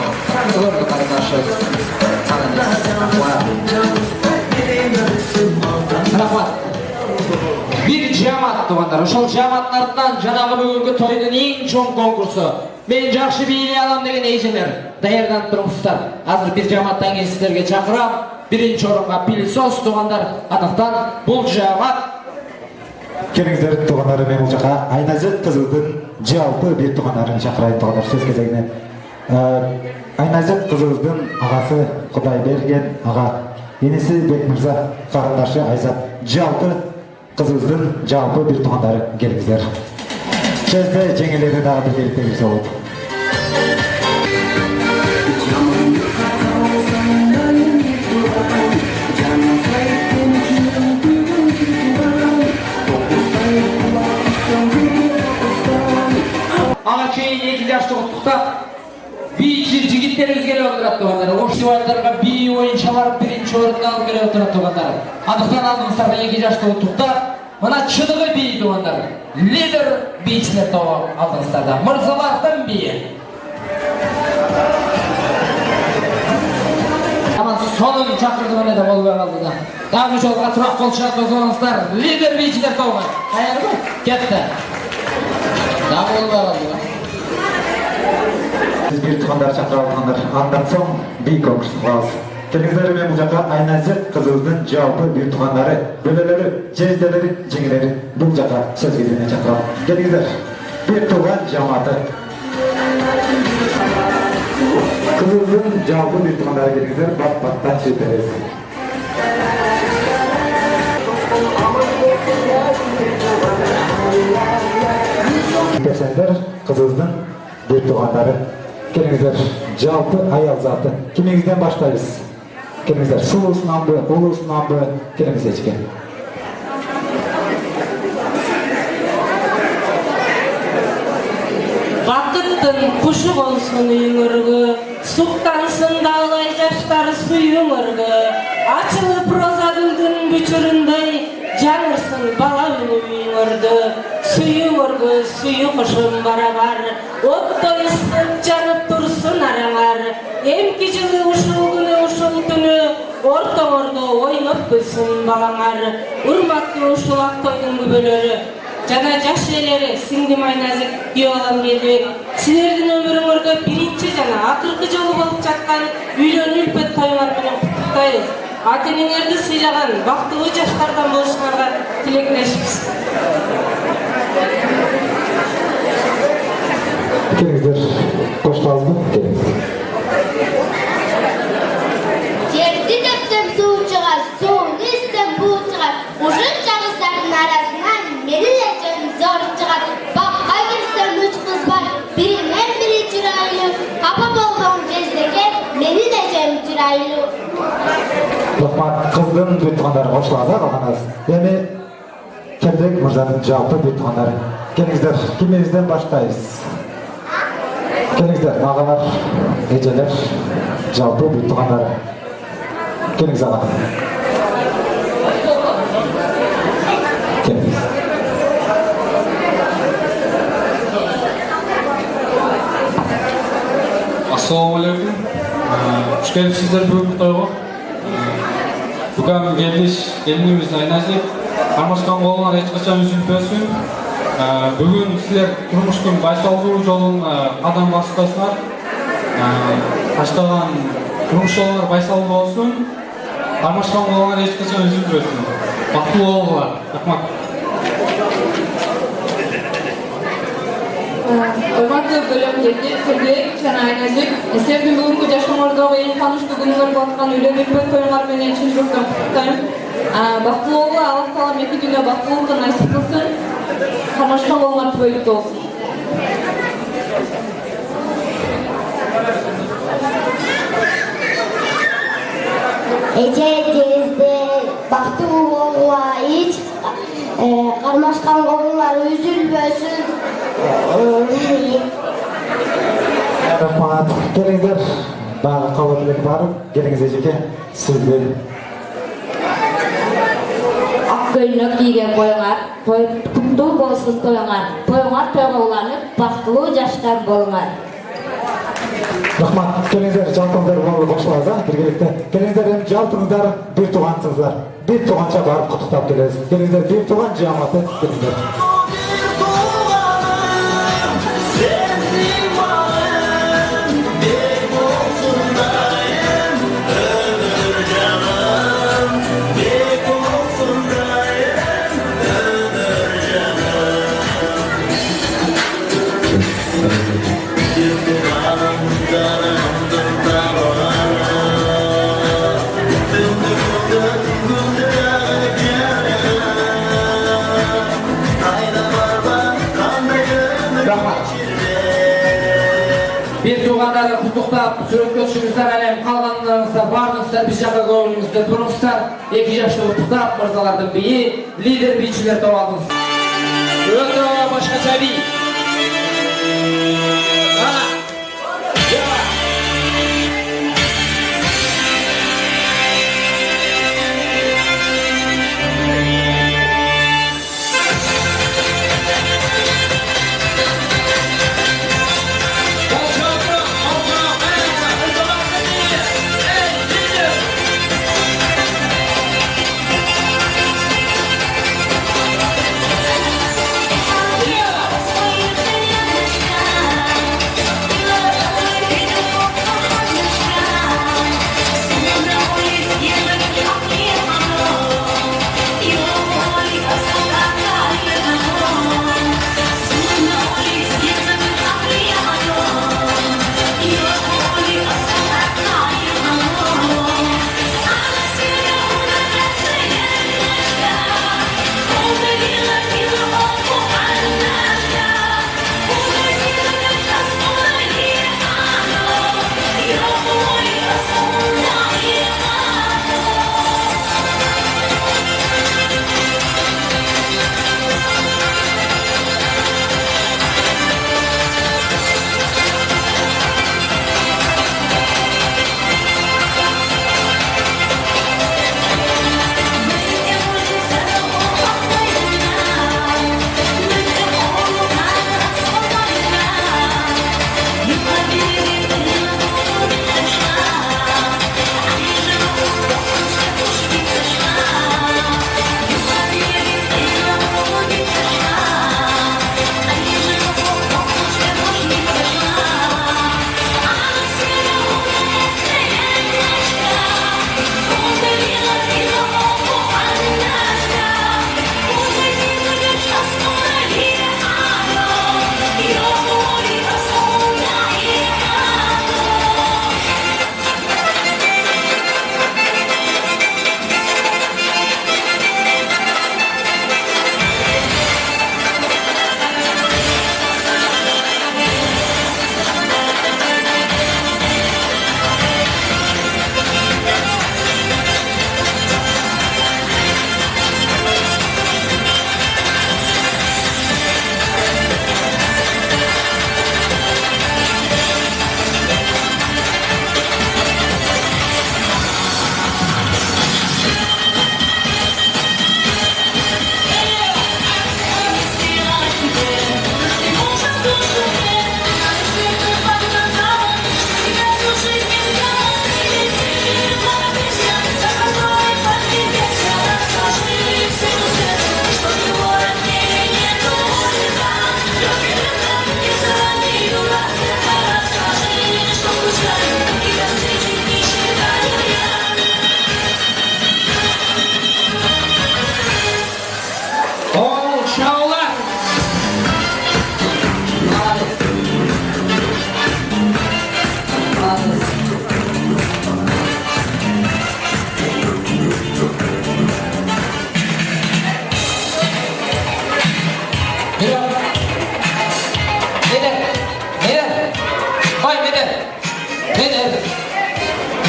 Sağlar kardeşiz. Rahmat. Bir jamat tuğanlar. Ошол жаматтардан жанагы бүгүнкү тойдун эң чоң конкурсу. Мен жакшы бийлей алам деген эжелер даярданып туруңуздар. Азыр бир жаматтан кийин сиздерге чакырам. Биринчи орунга пилисос туғандар. Андыктан бул жамат Келиңиздер туғандар мен бул жака Айназик кызыбыздын жалпы бир туғандарын чакырайын туғандар сөз кезегине. Айназик кызыбыздын агасы Кудайберген ага, энеси Бекмырза, карындашы Айзат жалпы кызыбыздын жалпы бир туғандары келиңиздер. Сөзде жеңелери дагы бир келип берсе болот. Ага чейин 2 жашты куттуктап бийчи жигиттерибиз келип отурат тугандар. Ош фестивалдарга бий боюнча барып биринчи орунду алып келип отурат тугандар. Андыктан алдыңыздарга 2 жашты куттуктап мына чыныгы бий тугандар. Лидер бийчилер тобу алдыңыздарда. Мырзалардын бийи. Аман сонун чакырдыгы да болбой калды да. Дагы жолга турак болчуңар көзөңүздөр. Лидер бийчилер тобу. Даярбы? Кетти. Дагы болбой калды да. Siz bir tuğanдар çakıra aldıqanlar, andan soň bir konkurs kılabız. Kelingizler men bu jaka Aynazik kızыбыздын жалпы bir tuğanları, böleleri, jezdeleri, жеңелери bu jaka söz кезегине çakıralım. Kelingizler, bir tuğan jamatı. Kızыбыздын жалпы bir tuğanları kelingizler, bat-battan çeperez. Pesender kızыбыздын bir tuğanları. Kelingizler, жалпы ayal zatı. Kimingizden başlayız? Kelingizler, sulusundan mı, ulusundan mı? Kelingizler içken. Бақыттың құшы болсын үйіңіргі, сұқтансың дағылай жаштар сүйіңіргі, ашылып роза гүлдің бүчіріндей, жаңырсың бала үні үйіңірді, сүйіңіргі, сүйі құшым барабар, оттой ысып жанып тұрсын араңар, емкі жылы ұшыл күні ұшыл түні, ортоңырды ойнап білсін балаңар, ұрматты ұшыл ақтойдың күбелері, жана жаш элери сиңдим Айназик Биолам келбек. Силердин өмүрүңөргө биринчи жана акыркы жолу болуп жаткан үйлөнүү үлпөт тоюңар менен куттуктайбыз. Ата-энеңерди сыйлаган бактылуу жаштардан болушуңарга тилектешибиз. Kelingizler, koştuğunuz mu? Kelingizler. Жерди депсем суу чыгат, сууну ичсем буу чыгат. Ушун чагыздардын арасынан мени да жөн зор чыгат. Бакка кирсем 3 кыз бар, биринен бири чырайлуу. Капа болгон кездеге мени да жөн чырайлуу. Lokman, kızdın bir tuğanları koştuğunuzda kalkanız. Yani Kemdek Mırza'nın жалпы bir tuğanları. Kelingizler, kiminizden başlayız? Kelingizler, ağalar, eceler, жалпы bir tuğanları. Kelingizler ağa. Kelingizler. Assalamualaikum. Hoş geldinizler bugün toyga. Bugün gelinimiz Aynazik. Karmaşkan bollar hiç kaçan üzülpösün. Bugün sizler turmuştun baysalgуу жолун кадам баспасыңар. Таштаган турмуш жолуңар байсалгуу болсун. Кармашкан болуңар эч качан üzülпөсүн. Бактылуу болуңар. Рахмат. Урматтуу бөлөмдөрдү Кыргызстан жана Айназик, силердин бүгүнкү жашооңордогу эң кубанычтуу күнүңөр болуп аткан үйлөнүү үлпөт тоюңар менен чын жүрөктөн куттуктайм. Бактылуу болуңар, Аллах таалам эки күнү бактылуулукту насип кылсын. Кармашкан болуңар түбөлүктүү болсун. Эже жезде бактылуу болууга ич кармашкан болуңар үзүлбөсүн. Rahmat. Kelingizler, dagı kavatilik barıp, kelingizler jeke sizden. Ak көйнөк кийген коюңар, куттуу болсун тоюңар. Тоюңар тойго уланып, бактылуу жаштар болуңар. Рахмат, келіңіздер, жалпыңыздар болуы қосылады, біргелікті. Келіңіздер, жалпыңыздар бір туғансыздар. Bir tuğanca barıp kutuktap geliriz. Gelizler bir tuğan cihamatı gelizler. Bir tuğanları kutuktap, sürünkөтüşүңүздөр әлем қалғаныңыздар, барыңыздар, біз жаққа көңіліңіздер тұрыңыздар. 2 жашты ұтықтап, мырзалардың биі, лидер бийчилер тауадыңыз. Өтірі башқача бий.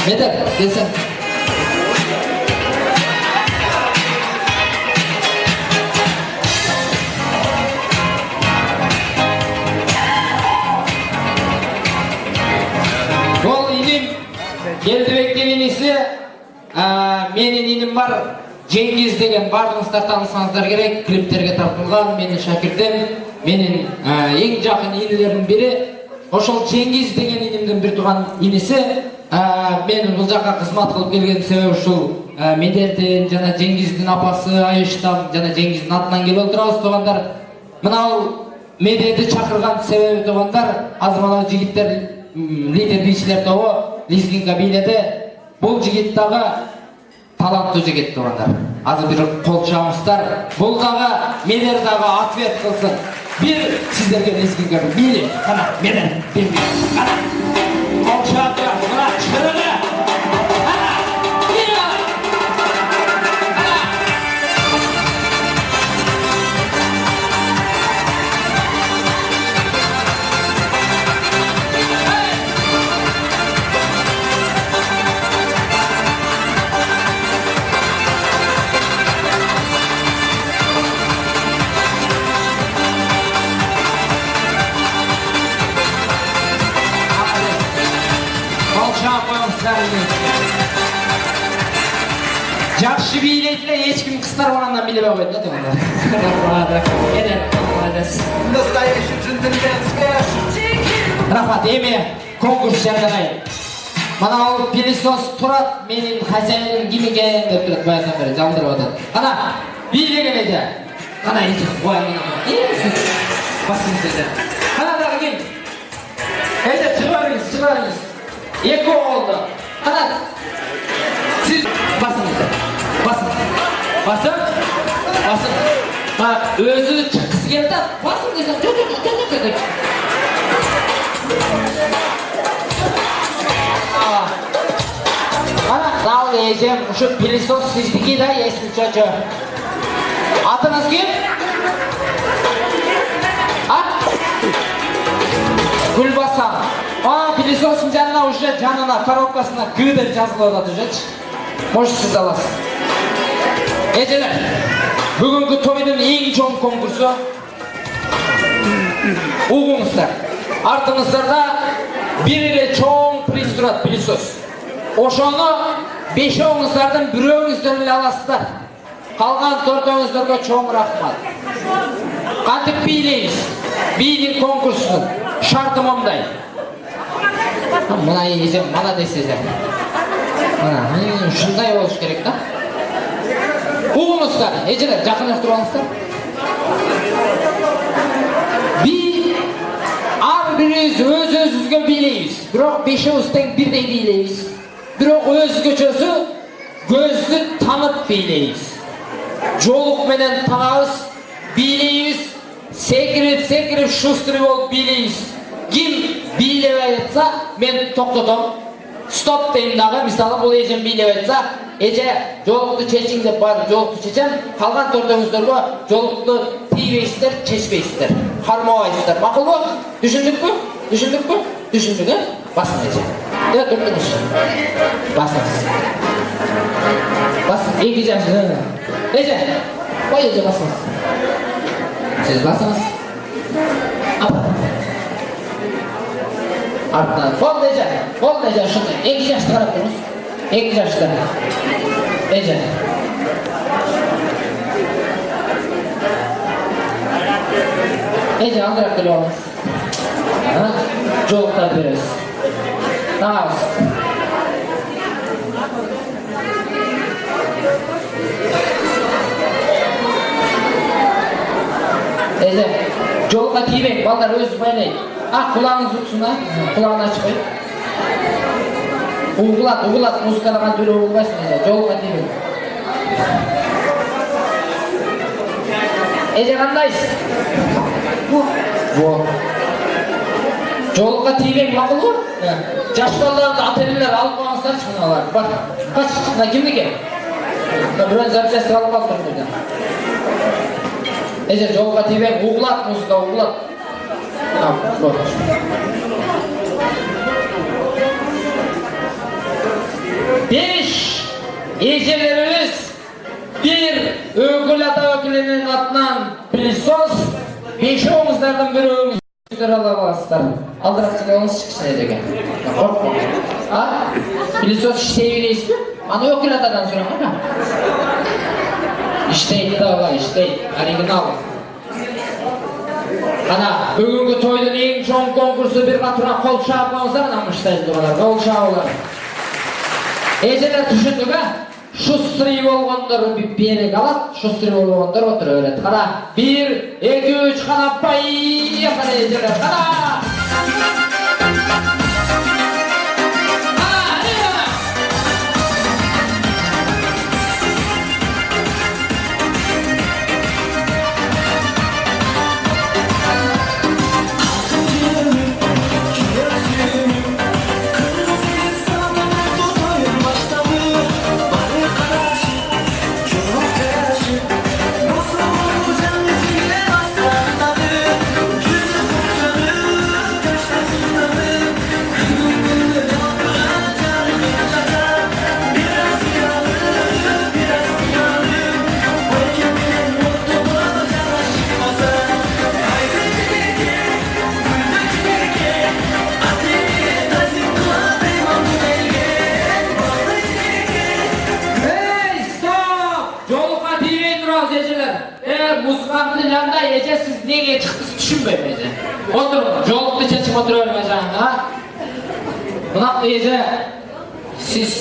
Медер, келсін. Ол иним, Келдібектен инесі, менің инім бар, Cengiz деген барлығыңыздар танысаңыздар керек, клиптерге тартылған, менің шәкіртім, менің ең жақын инілердің бірі. Ошол Cengiz деген инім эжемдин бир тууган иниси. Мен бул жакка кызмат кылып келген себеби ушул Медердин жана Жеңгиздин апасы Айыштан жана Жеңгиздин атынан келип отурабыз туугандар. Мына Медерди чакырган себеби туугандар, азыр мына жигиттер лидер бийчилер тобу Лизгинга бийледи. Бул жигит дагы таланттуу жигит туугандар. Азыр бир кол чабыңыздар. Бул дагы Медер дагы ответ кылсын. Бир сиздерге Лизгинга бийли. Кана Медер бийли. Кана. Кол чабыңыздар. Мына чырыгы. Кана. Бийли. Кана. Жақшы бийлейді, ешкім қыстармағаннан билеп қойды да туугандар. Рахмат, эми конкурс жариялайын. Мана ал пылесос турат, менин хозяиным ким экен деп турат баягыдан бери жамдырып атат. Кана бийлеген эже. Кана эже коя мына. Басыңыз эже. Кана дагы ким? Эже чыгарыңыз, чыгарыңыз. Эки болду. Кана сиз басыңыз. Басың. Басың. Басың. Бак, өзү чыккысы келди да, басың десем, жо. Ана, сау эжем, ушу пылесос сиздики да, если чо. Атыңыз ким? Гүлбасан. Пылесостун жанына уже жанына коробкасына Г деп жазылып атат ужечи. Можете сиз аласыз. Эжелер, бүгүнкү тойдун эң чоң конкурсу. Угуңуздар. Артыңыздарда бир эле чоң приз турат, пылесос. Ошону бешөөңүздөрдүн бирөөңүздөр эле аласыздар. Калган төртөөңүздөргө чоң рахмат. Кантип бийлейбиз? Бийлик конкурсунун шарты момундай. Мына эже молодец эже. Мына ушундай болуш керек да. Угуңуздар, эжелер, жакыныраак туруңуздар. Ар бирибиз өз-өзүбүзгө бийлейбиз. Бирок бешөөбүз тең бирдей бийлейбиз. Бирок өзгөчөсү көздү танып бийлейбиз. Жолук менен тагабыз, бийлейбиз. Секирип шуструй болуп бийлейбиз. Ким бийлебей атса, мен токтотом. Стоп дейм дагы, мисалы бул эжем бийлеп атса, эже жолукту чечиң деп барып жолукту чечем, калган төртөөңүздөргө жолукту тийбейсиздер, чечпейсиздер, кармабайсыздар. Макулбу? Түшүндүкпү? Түшүндүк, э? Басың эже. Төртөөңүз. Басыңыз. Басың, эки жаш. Эже, кой эже басыңыз. Сиз басыңыз. Апа. Артынан, болды эже, ушундай. 2 жашты карап туруңуз. 2 жашты. Эже. Эже, алдыраак келип алыңыз. Жолуктап беребиз. Тагабыз. Эже, жолука тийбең, балдар өзү байлайт. Kulağınızı tutsun ha. Kulağını açık koy. Uğulat. Muzikada böyle uğulasın. Jol katı gibi. Ece kandayız? Bu. Jol katı gibi makul mu? Yaşlılarla ateliler alıp bağımsızlar çıkınalar. Bak. Kaç? Kimdi ki? Buranın zapçası alıp alıp durumda. Ece jol katı gibi uğulat muzika uğulat. Beş ejelerimiz bir ökül ata ökülünün atынан pılesос, beşoğuzlardan bir öküldür alamazlar. Aldırak çıkıyorsunuz çıkışına edeceğim. Pılesos işleyebileyiz mi? Ana ökül atadan sonra mı? İşteydi de var, işteydi. Original. Ana бүгүnkү toydун эң чоң конкурсу бир катыра кол чаапаңыздар, намыштайлар, кол чаабылар. Эжелер түшүндүк а? Шустрый болгондор берек алат, шустрый болгондор отура берет. Кана 1, 2, 3 кана поехали эжелер. Кана! Muzg'amni yanında Ece siz nega chiqdingiz tushunmayman Ece. O'tiring, jolibni chechib o'tiraverma ha. Bunaqa Ece siz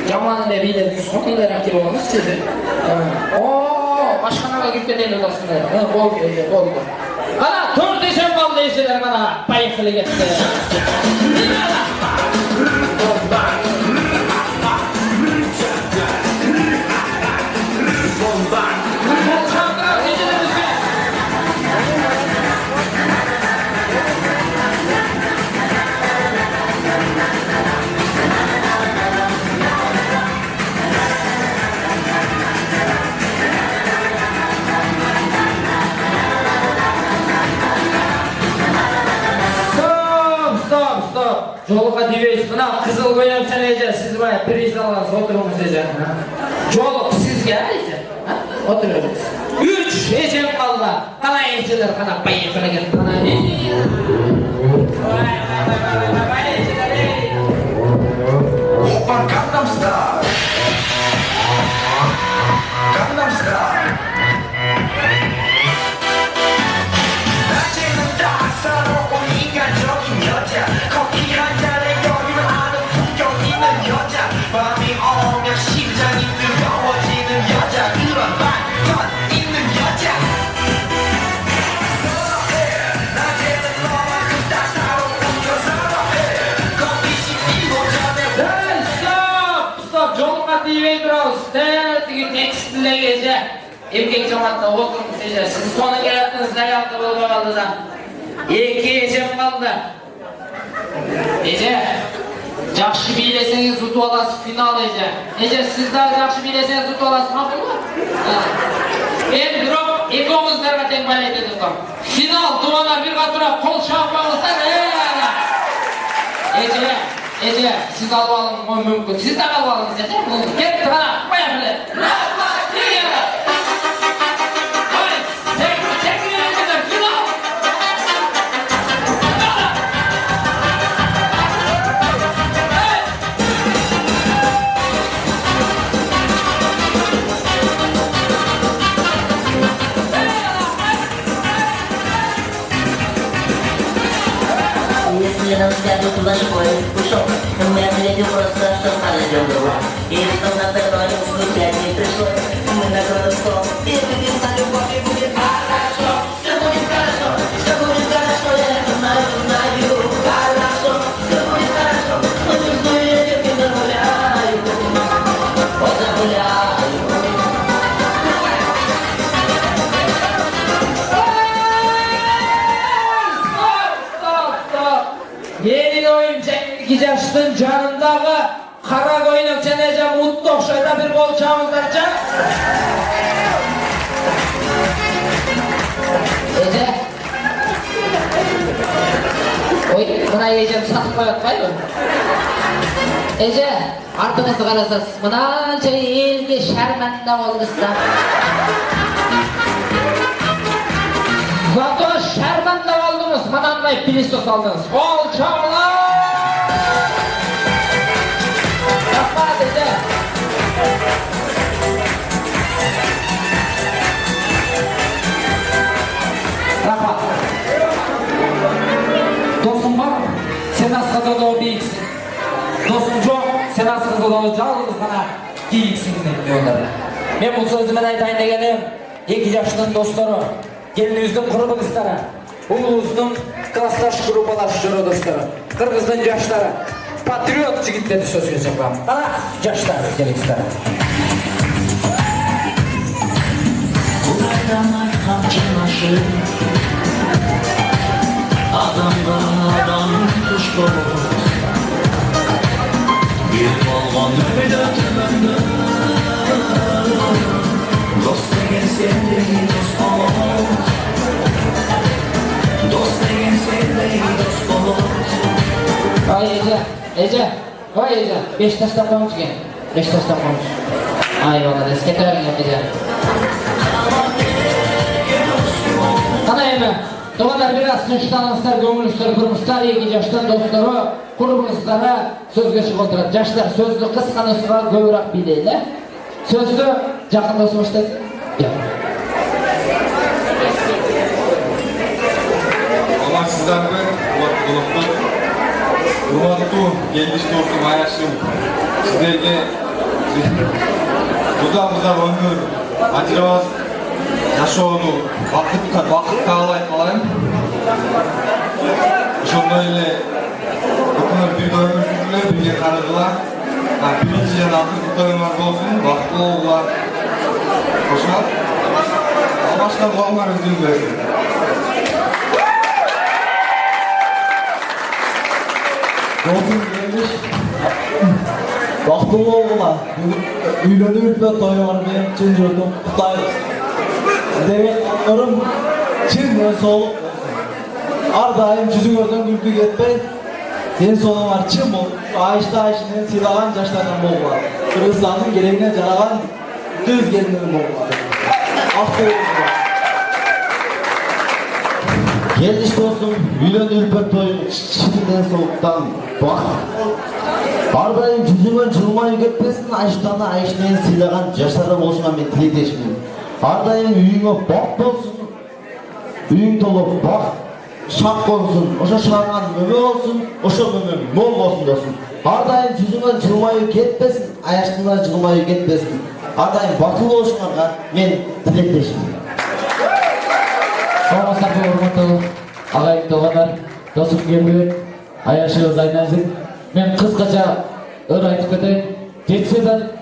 jamoani biydingiz, qanday rakib bo'lasiz Ece? Boshqanaga kirib ketaylik do'stlar. Bo'ldi Ece, bo'ldi. Qana 4 Ece bo'ldi Ece'lar mana payqili ketdi. Жолға дебейсіз, мына қызыл көйнекшен Ece, siz baya priz alасыз, отырыңыз Ece. Жолық sizге Ece, отырыңыз. 3 Ece қалды. Қана Ece'лер, қана поехали кет, қана Опа, Gangnam Style. Gangnam Style. 낮에는 따사로운 인간적인 여자, 커피 한 잔에 여유를 아는 품격 있는 여자, 밤이 오면 심장이 뜨거워지는 여자, 그런 반전 있는 여자. 사랑해, 낮에는 너만큼 따사로운 여사랑해, 커피씩 피고 전에. Stop, жолға дебей тұрауыз. Тігі текстілі Ece. Erkek cemaatda oturmuş Ece. Siz sonu gelettiniz, ayakta bolmay kaldı da. 2 Ece'm kaldı. Ece, жақшы билесеңіз ұтып аласыз финал Ece. Ece, siz daha жақшы билесеңіз ұтып аласыз, мақұл ма? Мен бирок экөөңүздөргө тең байлайт этем. Финал дуана бир катыра кол чапаңыздар. Ece, siz alып алыңыз мүмкүн. Siz да алып алыңыз Ece. Кетти кана, поехали. Если нам сядут большой кушок, мы ответим просто, что стали друг и что на первое случай не пришлось. Мы накроем стол и выпьем на любовь, и будет хорошо. Все будет хорошо, все будет хорошо, я это знаю, хорошо. Все будет хорошо, но чувствую, я тебе загуляю, вот загуляю. Yeni oyun Cengiz Yaştın canındağı kara koynakçan Ece mutlu okşayda bir bol çağımızlarca. Ece. Oy, buna Ece'm satıp koyatmayı mı? Ece, артыңызды қарасаңыз, мынанша елге шәрмәнді болдыңыздар. Зато шәрмәнді болдыңыз, мынандай пилистос алдыңыз. Қол чабылар! Рахмат, Ece. Рахмат. sen asqazada beyiksin. Dostum жоқ, sen asqazada жалғыз ғана киіксің diyorlar. Men bu sözümü aytayın degenim, 2 yaşlı dostları, gelinimizдің құрбы kızları, ұлымыздың классташ группалашы жүрі достары, Қырғыздың жаштары, патриот жігіттерді сөзге шақырамын. Ана жаштары келіңіздер. Buradan aytkan çınaşı Adamdan adam tuş olur Bir olgan öyle tümende Dost degen sendeki dost olur Dost degen sendeki dost olur Ay Ece, oy Ece, 5 taştan koymuş gen, 5 taştan koymuş. Ay valla, esketlerin Ece. Ana emi, doğalar biraz suçlanırslar, gömülüşler kurmuşlar, 2 yaştan dostları, kurmuşlara sözge çıkıp oturur. Yaşlar sözlü kıskanışlar göğürak bileyle, sözlü жақын досым işte. Амансыздарбы, Улуттук. Урматтуу келдиш досум Аяшым. Сиздерге узак өмүр ажырабас жашоону бакыт каалай калайм. Ошондой эле өкмөр бирге өмүр сүргүлөр, бирге карыгыла. Биринчи жана акыркы тоюңар болсун, бактылуу болгула. Ошол башка балдар үзүлбөсүн. Dostum gelmiş. Baktım oğluna. Üylönüp ve toyuyor benim çin yurdum. Kutlayız. Demek anlarım çin ve soluk. Ardayım yüzün oradan gülgü etmey. En sonu var çin bol. Ayışta ayışının silahın yaşlarından bol var. Kırgızistan'ın gereğine caragan kız gelinlerin bol var. Aferin. Geldiş dostum, üylön ülpet toyu, çitinden soğuktan bak. Ardayım yüzümen жылмайып кетпесін, айыштаны айышынан сыйлаған жаштары болсуна мен тілектешмін. Ардайым үйіңе бақ болсын, үйің толып бақ, шақ болсын, ошо шағынан мөмө болсын, ошо мөмө мол болсын досым. Ардайым жүзүңөн жылмайып кетпесін, аяштына жылмайып кетпесін. Ардайым бақыл болушуңарга мен тілектешмін. Саламатсыздар, урматтуу агайым туугандар, досум Келбек, Аяшыбыз Айназик. Мен кыскача ыр айтып кетейин.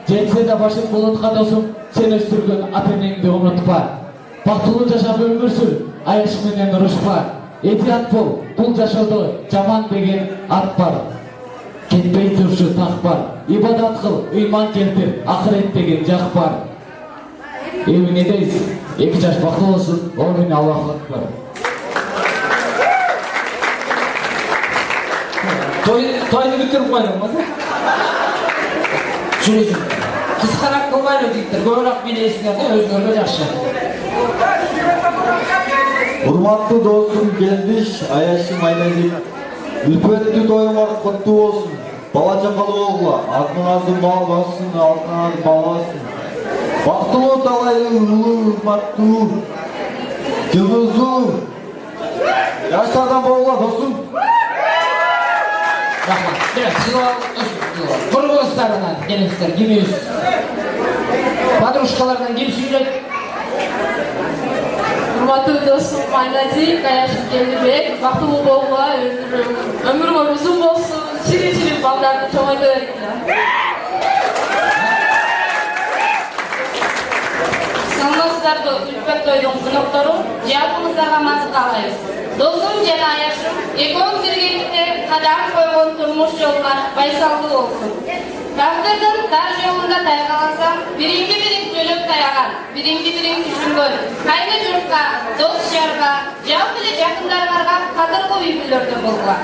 Жетсе да башың болотка досум, сен өстүргөн ата-энеңди унутпа. Бактылуу жашап өмүр сүр, Аяш менен урушпа. Этият бол, бул жашоодо жаман деген ат бар. Кетпей турчу так бар. Ибадат кыл, ыйман келтир, акырет деген жак бар. Эми не дейсиз? 2 жаш бактылуу болсун, ол мени Аллаху акбар. Тойны бүтүрүп койдум ба? Жүрөсүң. Кыскараак кылбайлы жигиттер, көбүрөөк мени эсиңерде өзүңөргө жакшы. Урматтуу достум Келдиш, Аяшым Айназик. Үлпөттүү тоюңар куттуу болсун. Бала чакалуу болгула. Артыңарды мал бассын, алтыңарды бал бассын. Бактылуу талайы улуу, урматтуу, жылдыздуу. Жаштардан болгула достум. Рахмат. Курбулуктарынан келиңиздер, кимиз? Подружкалардан ким сүйлөйт? Урматтуу досум Айназик, Аяшым Келбек, бактылуу болгула, өмүрүңөр узун болсун, чири-чири балдарды чоңойто бериңиздер. Саламатсыздарбы, үлпөт тойдун коноктору, жалпыңыздарга мазык каалайбыз. Досум жана Аяшым, экөөңүз биргеликте кадам койгон турмуш жолуңар байсалдуу болсун. Тагдырдын тар жолунда тайгалансаң, бириңди-бириң жөлөп таяган, бириңди-бириң түшүнгөн, кайны журтка, дос жарга, жалпы эле жакындарыңарга кадыргуу үй-бүлөлөрдөн болгула.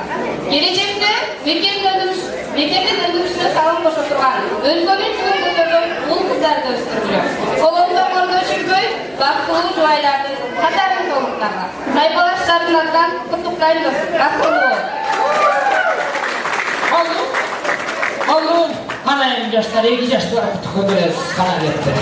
Келечекте мектептин өндүрүшүнө салым кошо турган, өлкөнүн чугун көтөргөн ул кыздарды өстүрүлөт. Колуңдо чүрбөй, бактылуу жубайлардын катарын толуктарга. Тайпалаштардын атынан куттуктайбыз, бактылуу бол. Oğlum, kanayım yaşlar, 2 yaşlar kutu kötüleriz, kana getir.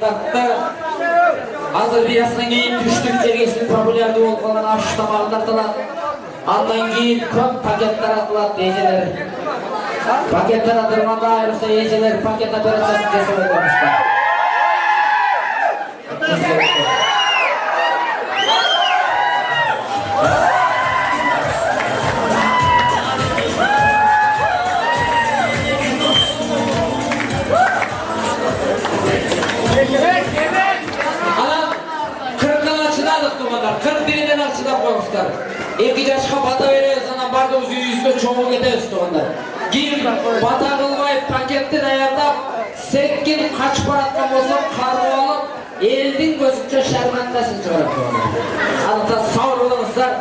тартты. Азыр биясынан кейін түштік жергесінің популярды болып қалған аш тамағы тартылады. Андан кейін көп пакет таратылады ежелер. Пакет таратылғанда айрықша ежелер пакет операциясын жасап отырмышты. Анан 40-дан ачыдадық туғандар, 41-ден ачыдап қойғыстар. 2 жашқа бата береміз, анан бардығыз үйізге чоңы кетеміз туғандар. Кейін бата қылмай пакетті даярдап, секкен қачып баратқан болса қару алып, елдің көзінше шармандасын шығарып туғандар. Анықтан сауыр болыңыздар,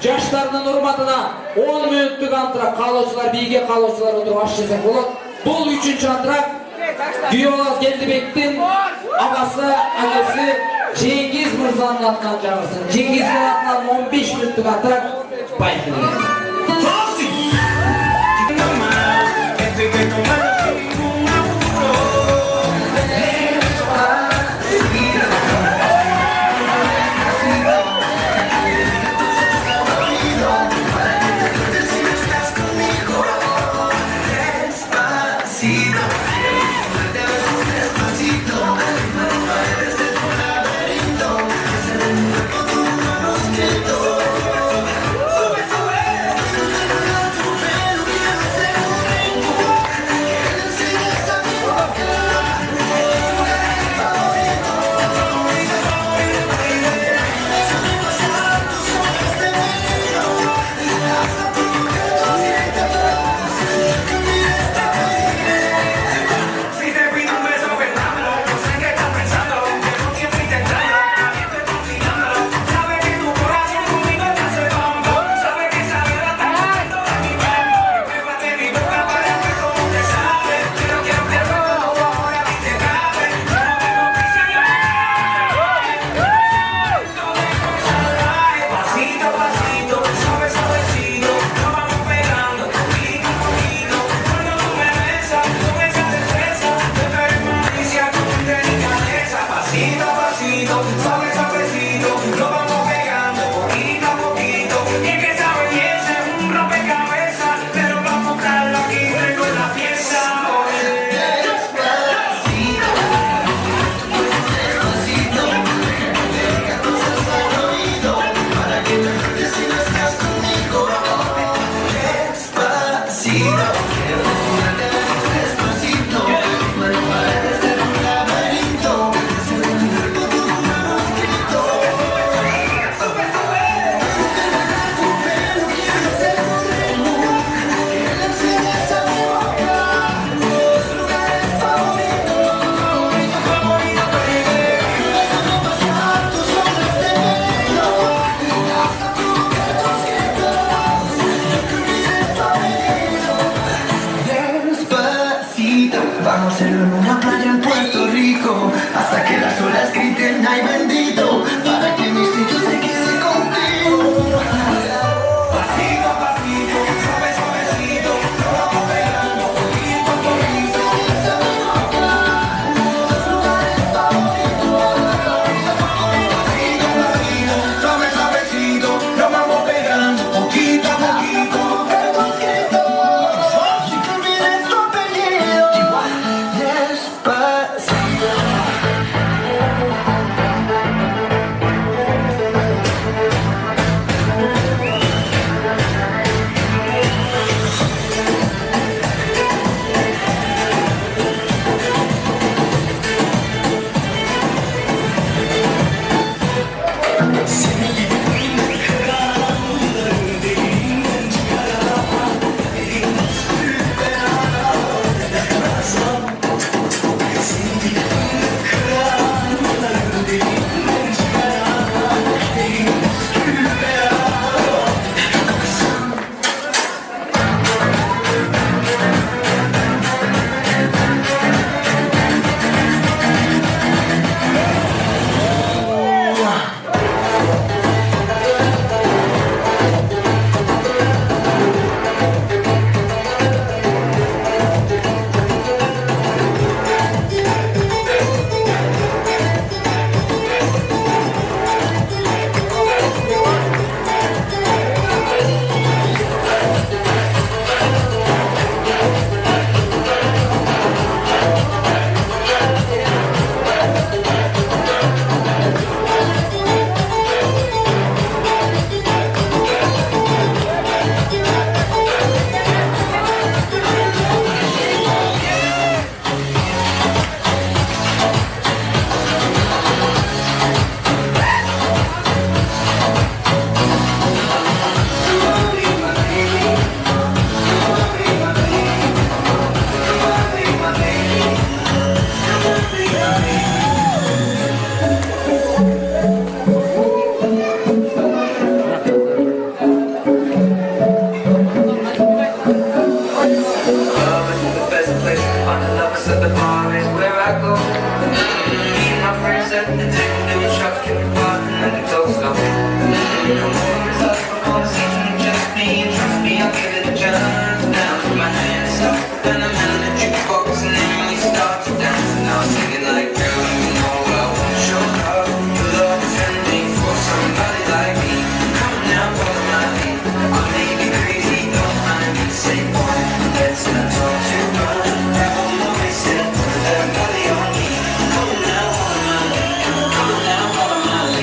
жаштардың ұрматына 10 минуттық антырақ қалаушылар, бейге қалаушылар отырып аш жесек болады. Бұл 3-ші антырақ Дүйолаз Келдібектің ағасы, әкесі Cengiz Mırza'nın atынан жаңырсын. Cengiz'in atынан 15 минуттық антырақ байқылығы. Vamos a hacerlo en una playa en Puerto Rico, hasta que las olas griten ay bendito, para que mi sitio se quede contigo. Pasito a pasito, suave suavecito, nos vamos pegando poquito a poquito. Esa mi boca, los lugares favoritos. Pasito a pasito, suave suavecito, nos vamos pegando poquito a poquito. Despacito. at the bar is where I go. Me and my friends at the table doing shots, tripping bars and then the toast up. No more results for conversation, just me and trust me, I'll give it a chance. Now put my hands up, and I'm in the jukebox, and then we start to dance. And I'm singing like, girl, you know I won't show up. Your love is ending for somebody like me. Come on now, follow my lead. I may be crazy, don't mind me. Say, boy, let's not talk too much. Grab on my waist and put that body on me. Come on now, follow my lead. Come on now, follow my lead.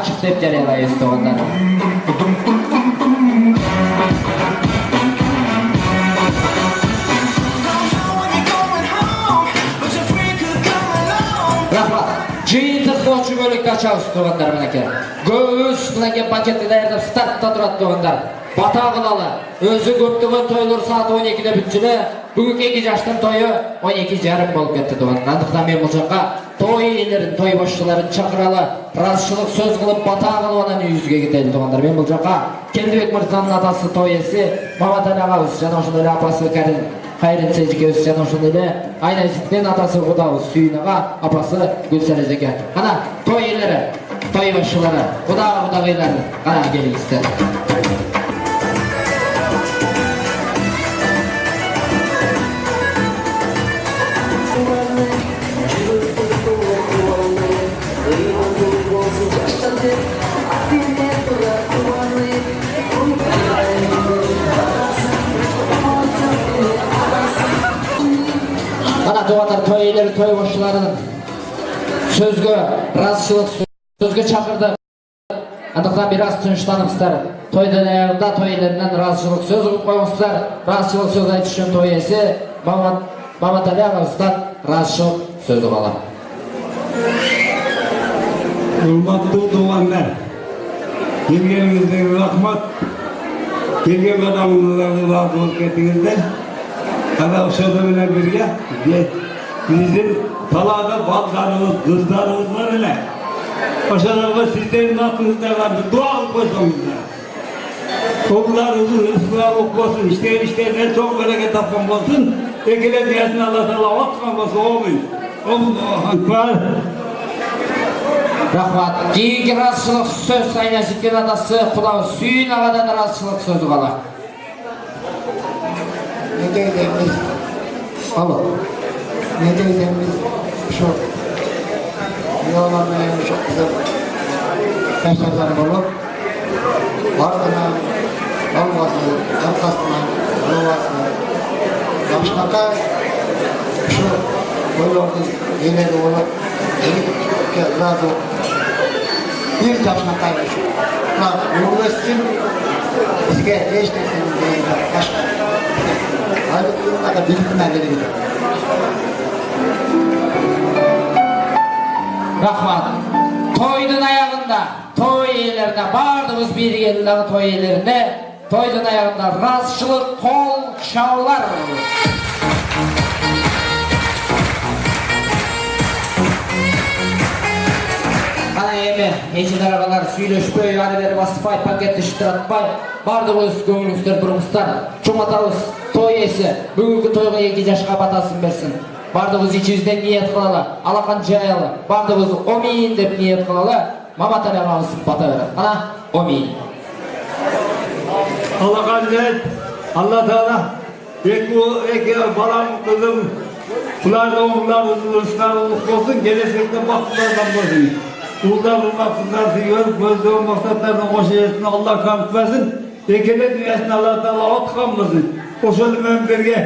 ачык деп жарыялайбыз туугандар. Рахмат. Жыйынтык болчу бөлүккө ачабыз туугандар менеке. Көбүбүз мынакей пакетти даярдап стартта турат туугандар. Бата кылалы. Өзү көптөгөн тойлор саат 12-де бүтчүлө. Бүгүнкү 2 жаштын тою 12:30 болуп кетти туугандар. Андыктан мен бул жакка той ээлерин, той башчыларын чакыралы, ыраазычылык сөз кылып бата кылып анан үйүбүзгө кетели туугандар. Мен бул жакка Келдибек мырзанын атасы той ээси Маматали агабыз жана ошондой эле апасы Кайрын Сежикебиз жана ошондой эле Айназиктин атасы кудабыз Сүйүн ага, апасы Гүлсара эжеке. Ана той ээлери, той башчылары, кудагыйлар, кана келиңиздер. Ана туугандар той ээлери, той башчыларын сөзгө, ыраазычылык сөзгө чакырды. Андыктан бир аз тынчтаныңыздар. Тойдун аягында той ээлеринен ыраазычылык сөз кылып коюңуздар. Ыраазычылык сөз айтыш үчүн той ээси Маматали агабыздан ыраазычылык сөз алам. Урматтуу туугандар, келгениңизге рахмат. Келген адамыңыздарга ыраазы болуп кеттиңиздер. Ана ошондо менен бирге биздин талаада балдарыбыз, кыздарыбыз бар эле. Ошолорго сиздердин атыңыздарга бир дуа кылып койсоңуздар. Огларыбыз ысылып болсун, иштеген чоң береке тапкан болсун, экеле диясын Алла Таала аткан болсо омин. Рахмат. Кийинки ыраазычылык сөз Айназиктин атасы кудабыз Сүйүн агадан ыраазычылык сөзү кала. Ne diyeceğimiz, alo, ne diyeceğimiz şu yollarına çok güzel başarılar olup, ardından olması, arkasından olması, başka şu yollarda ileri olup, razı bir taşına kaymış. Üniversitenin bizge hiç nesinin değil, başka. Рахмат. Тойдун аягында, той ээлерине бардыгыбыз бири келди дагы той ээлерине. Тойдун аягында ыраазычылык кол чабуулар. Ана эми эжелер агалар сүйлөшпөй, ары бери баспай, пакетти шытыратпай, бардыгыбыз көңүлүңүздөр буруңуздар. Чоңатабыз той ээси бүгүнкү тойго 2 жашка батасын берсин. Бардыгыбыз ичибизден ниет кылалы, алакан жаялы, бардыгыбыз омин деп ниет кылалы. Маматали агабыз бата берет. Ана омин. Алакан жайт, Алла Таала эки балам, кызым, булардын оңларыбыздан улук болсун, келечекте бактылардан болсун. Улдар ырмаксыздар сүйгөнүп, көздөгөн максаттарын кош ээсин Алла камтыбасын. Экеле дүйөсүн Алла Таала аткан болсун. Ошол менен бирге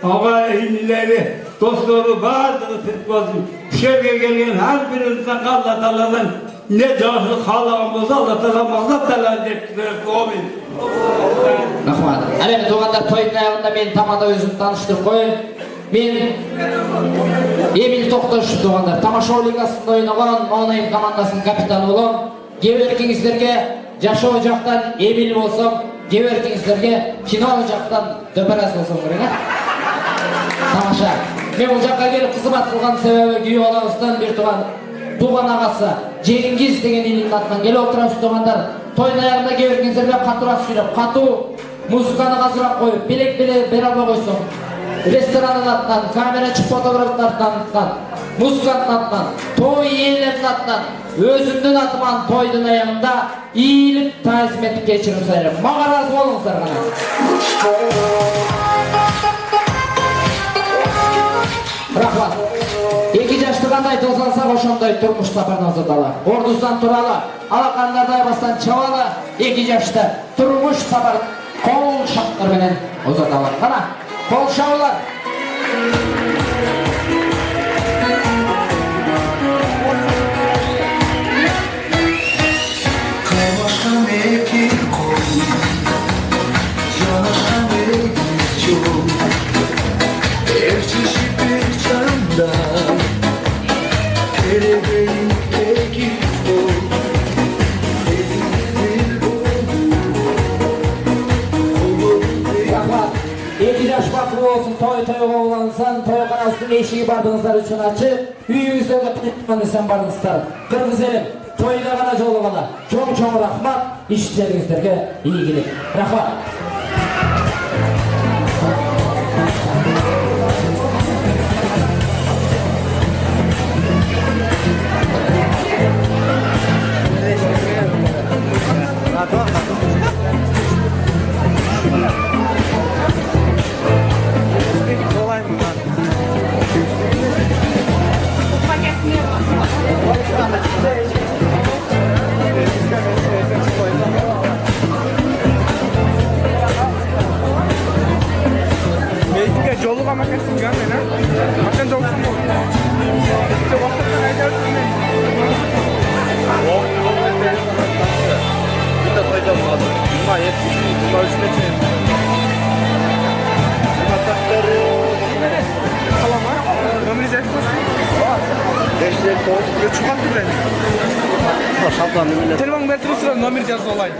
ага инилери, достору бардыгы тирип болсун. Бу жерге келген ар бир инсанга Алла Тааладан не жакшылык каалаган болсо Алла Таала мактап деп tilep. Амин. Рахмат. Алем туугандар, тойдун аягында мен тамада өзүмдү тааныштырып коеюн. Мен Эмил Токтош туугандар, Тамашоо лигасында ойногон Моноим командасынын капитаны болом. Кээ биркиңиздерге жашоо жактан Эмил болсом, кээ биркиңиздерге кино жактан Дөпөрөз болсом керек. Тамаша. Мен бул жакка келип кызмат кылган себеби күйөө балабыздан бир туган агасы Жеңгиз деген ининин атынан келип отурабыз туугандар. Тойдун аягында кээ биркиңиздерге катуураак сүйлөп, катуу музыканы казырап коюп, белек бере албай койсоң, ресторанын атынан, камерачы фотографтын атынан, музыканттын атынан, той ээлеринин атынан, өзүмдүн атыман тойдун аягында ийилип таазим этип кечирим сурайм. Мага ыраазы болуңуздар кана. Рахмат. 2 жашты кандай тосалсак ошондой турмуш сапарына узаталы. Ордуздан туралы, алакандарды айбастан чабалы, 2 жашты турмуш сапар кол шактар менен узаталы. Кана, кол шабуулар. Geleceğin peki ol. Ezildir Rahmat. 7 yaş bakımı olsun, toy oğlansan, toy kanasının eşiği bardığınızlar için açıp, üyümüzde öpüp sen bardığınızlar. Kırmızı elim, toyda kanacı olana, çok rahmat, işçilerinizlerge iyi gelin. Rahmat. Belki jolu ga makasih kan, ya? Makan jol semua. Coba kita aja sini. Kita koyda kaldı. Bunlar yetmiş. Bunlar üstüne çeyin. Atakları. Kalama. Nomeri zayıf olsun. Beşler koy. Yo çıkart bile. Şaplandı millet. Telefon vertirirse nomeri yazı olaydı.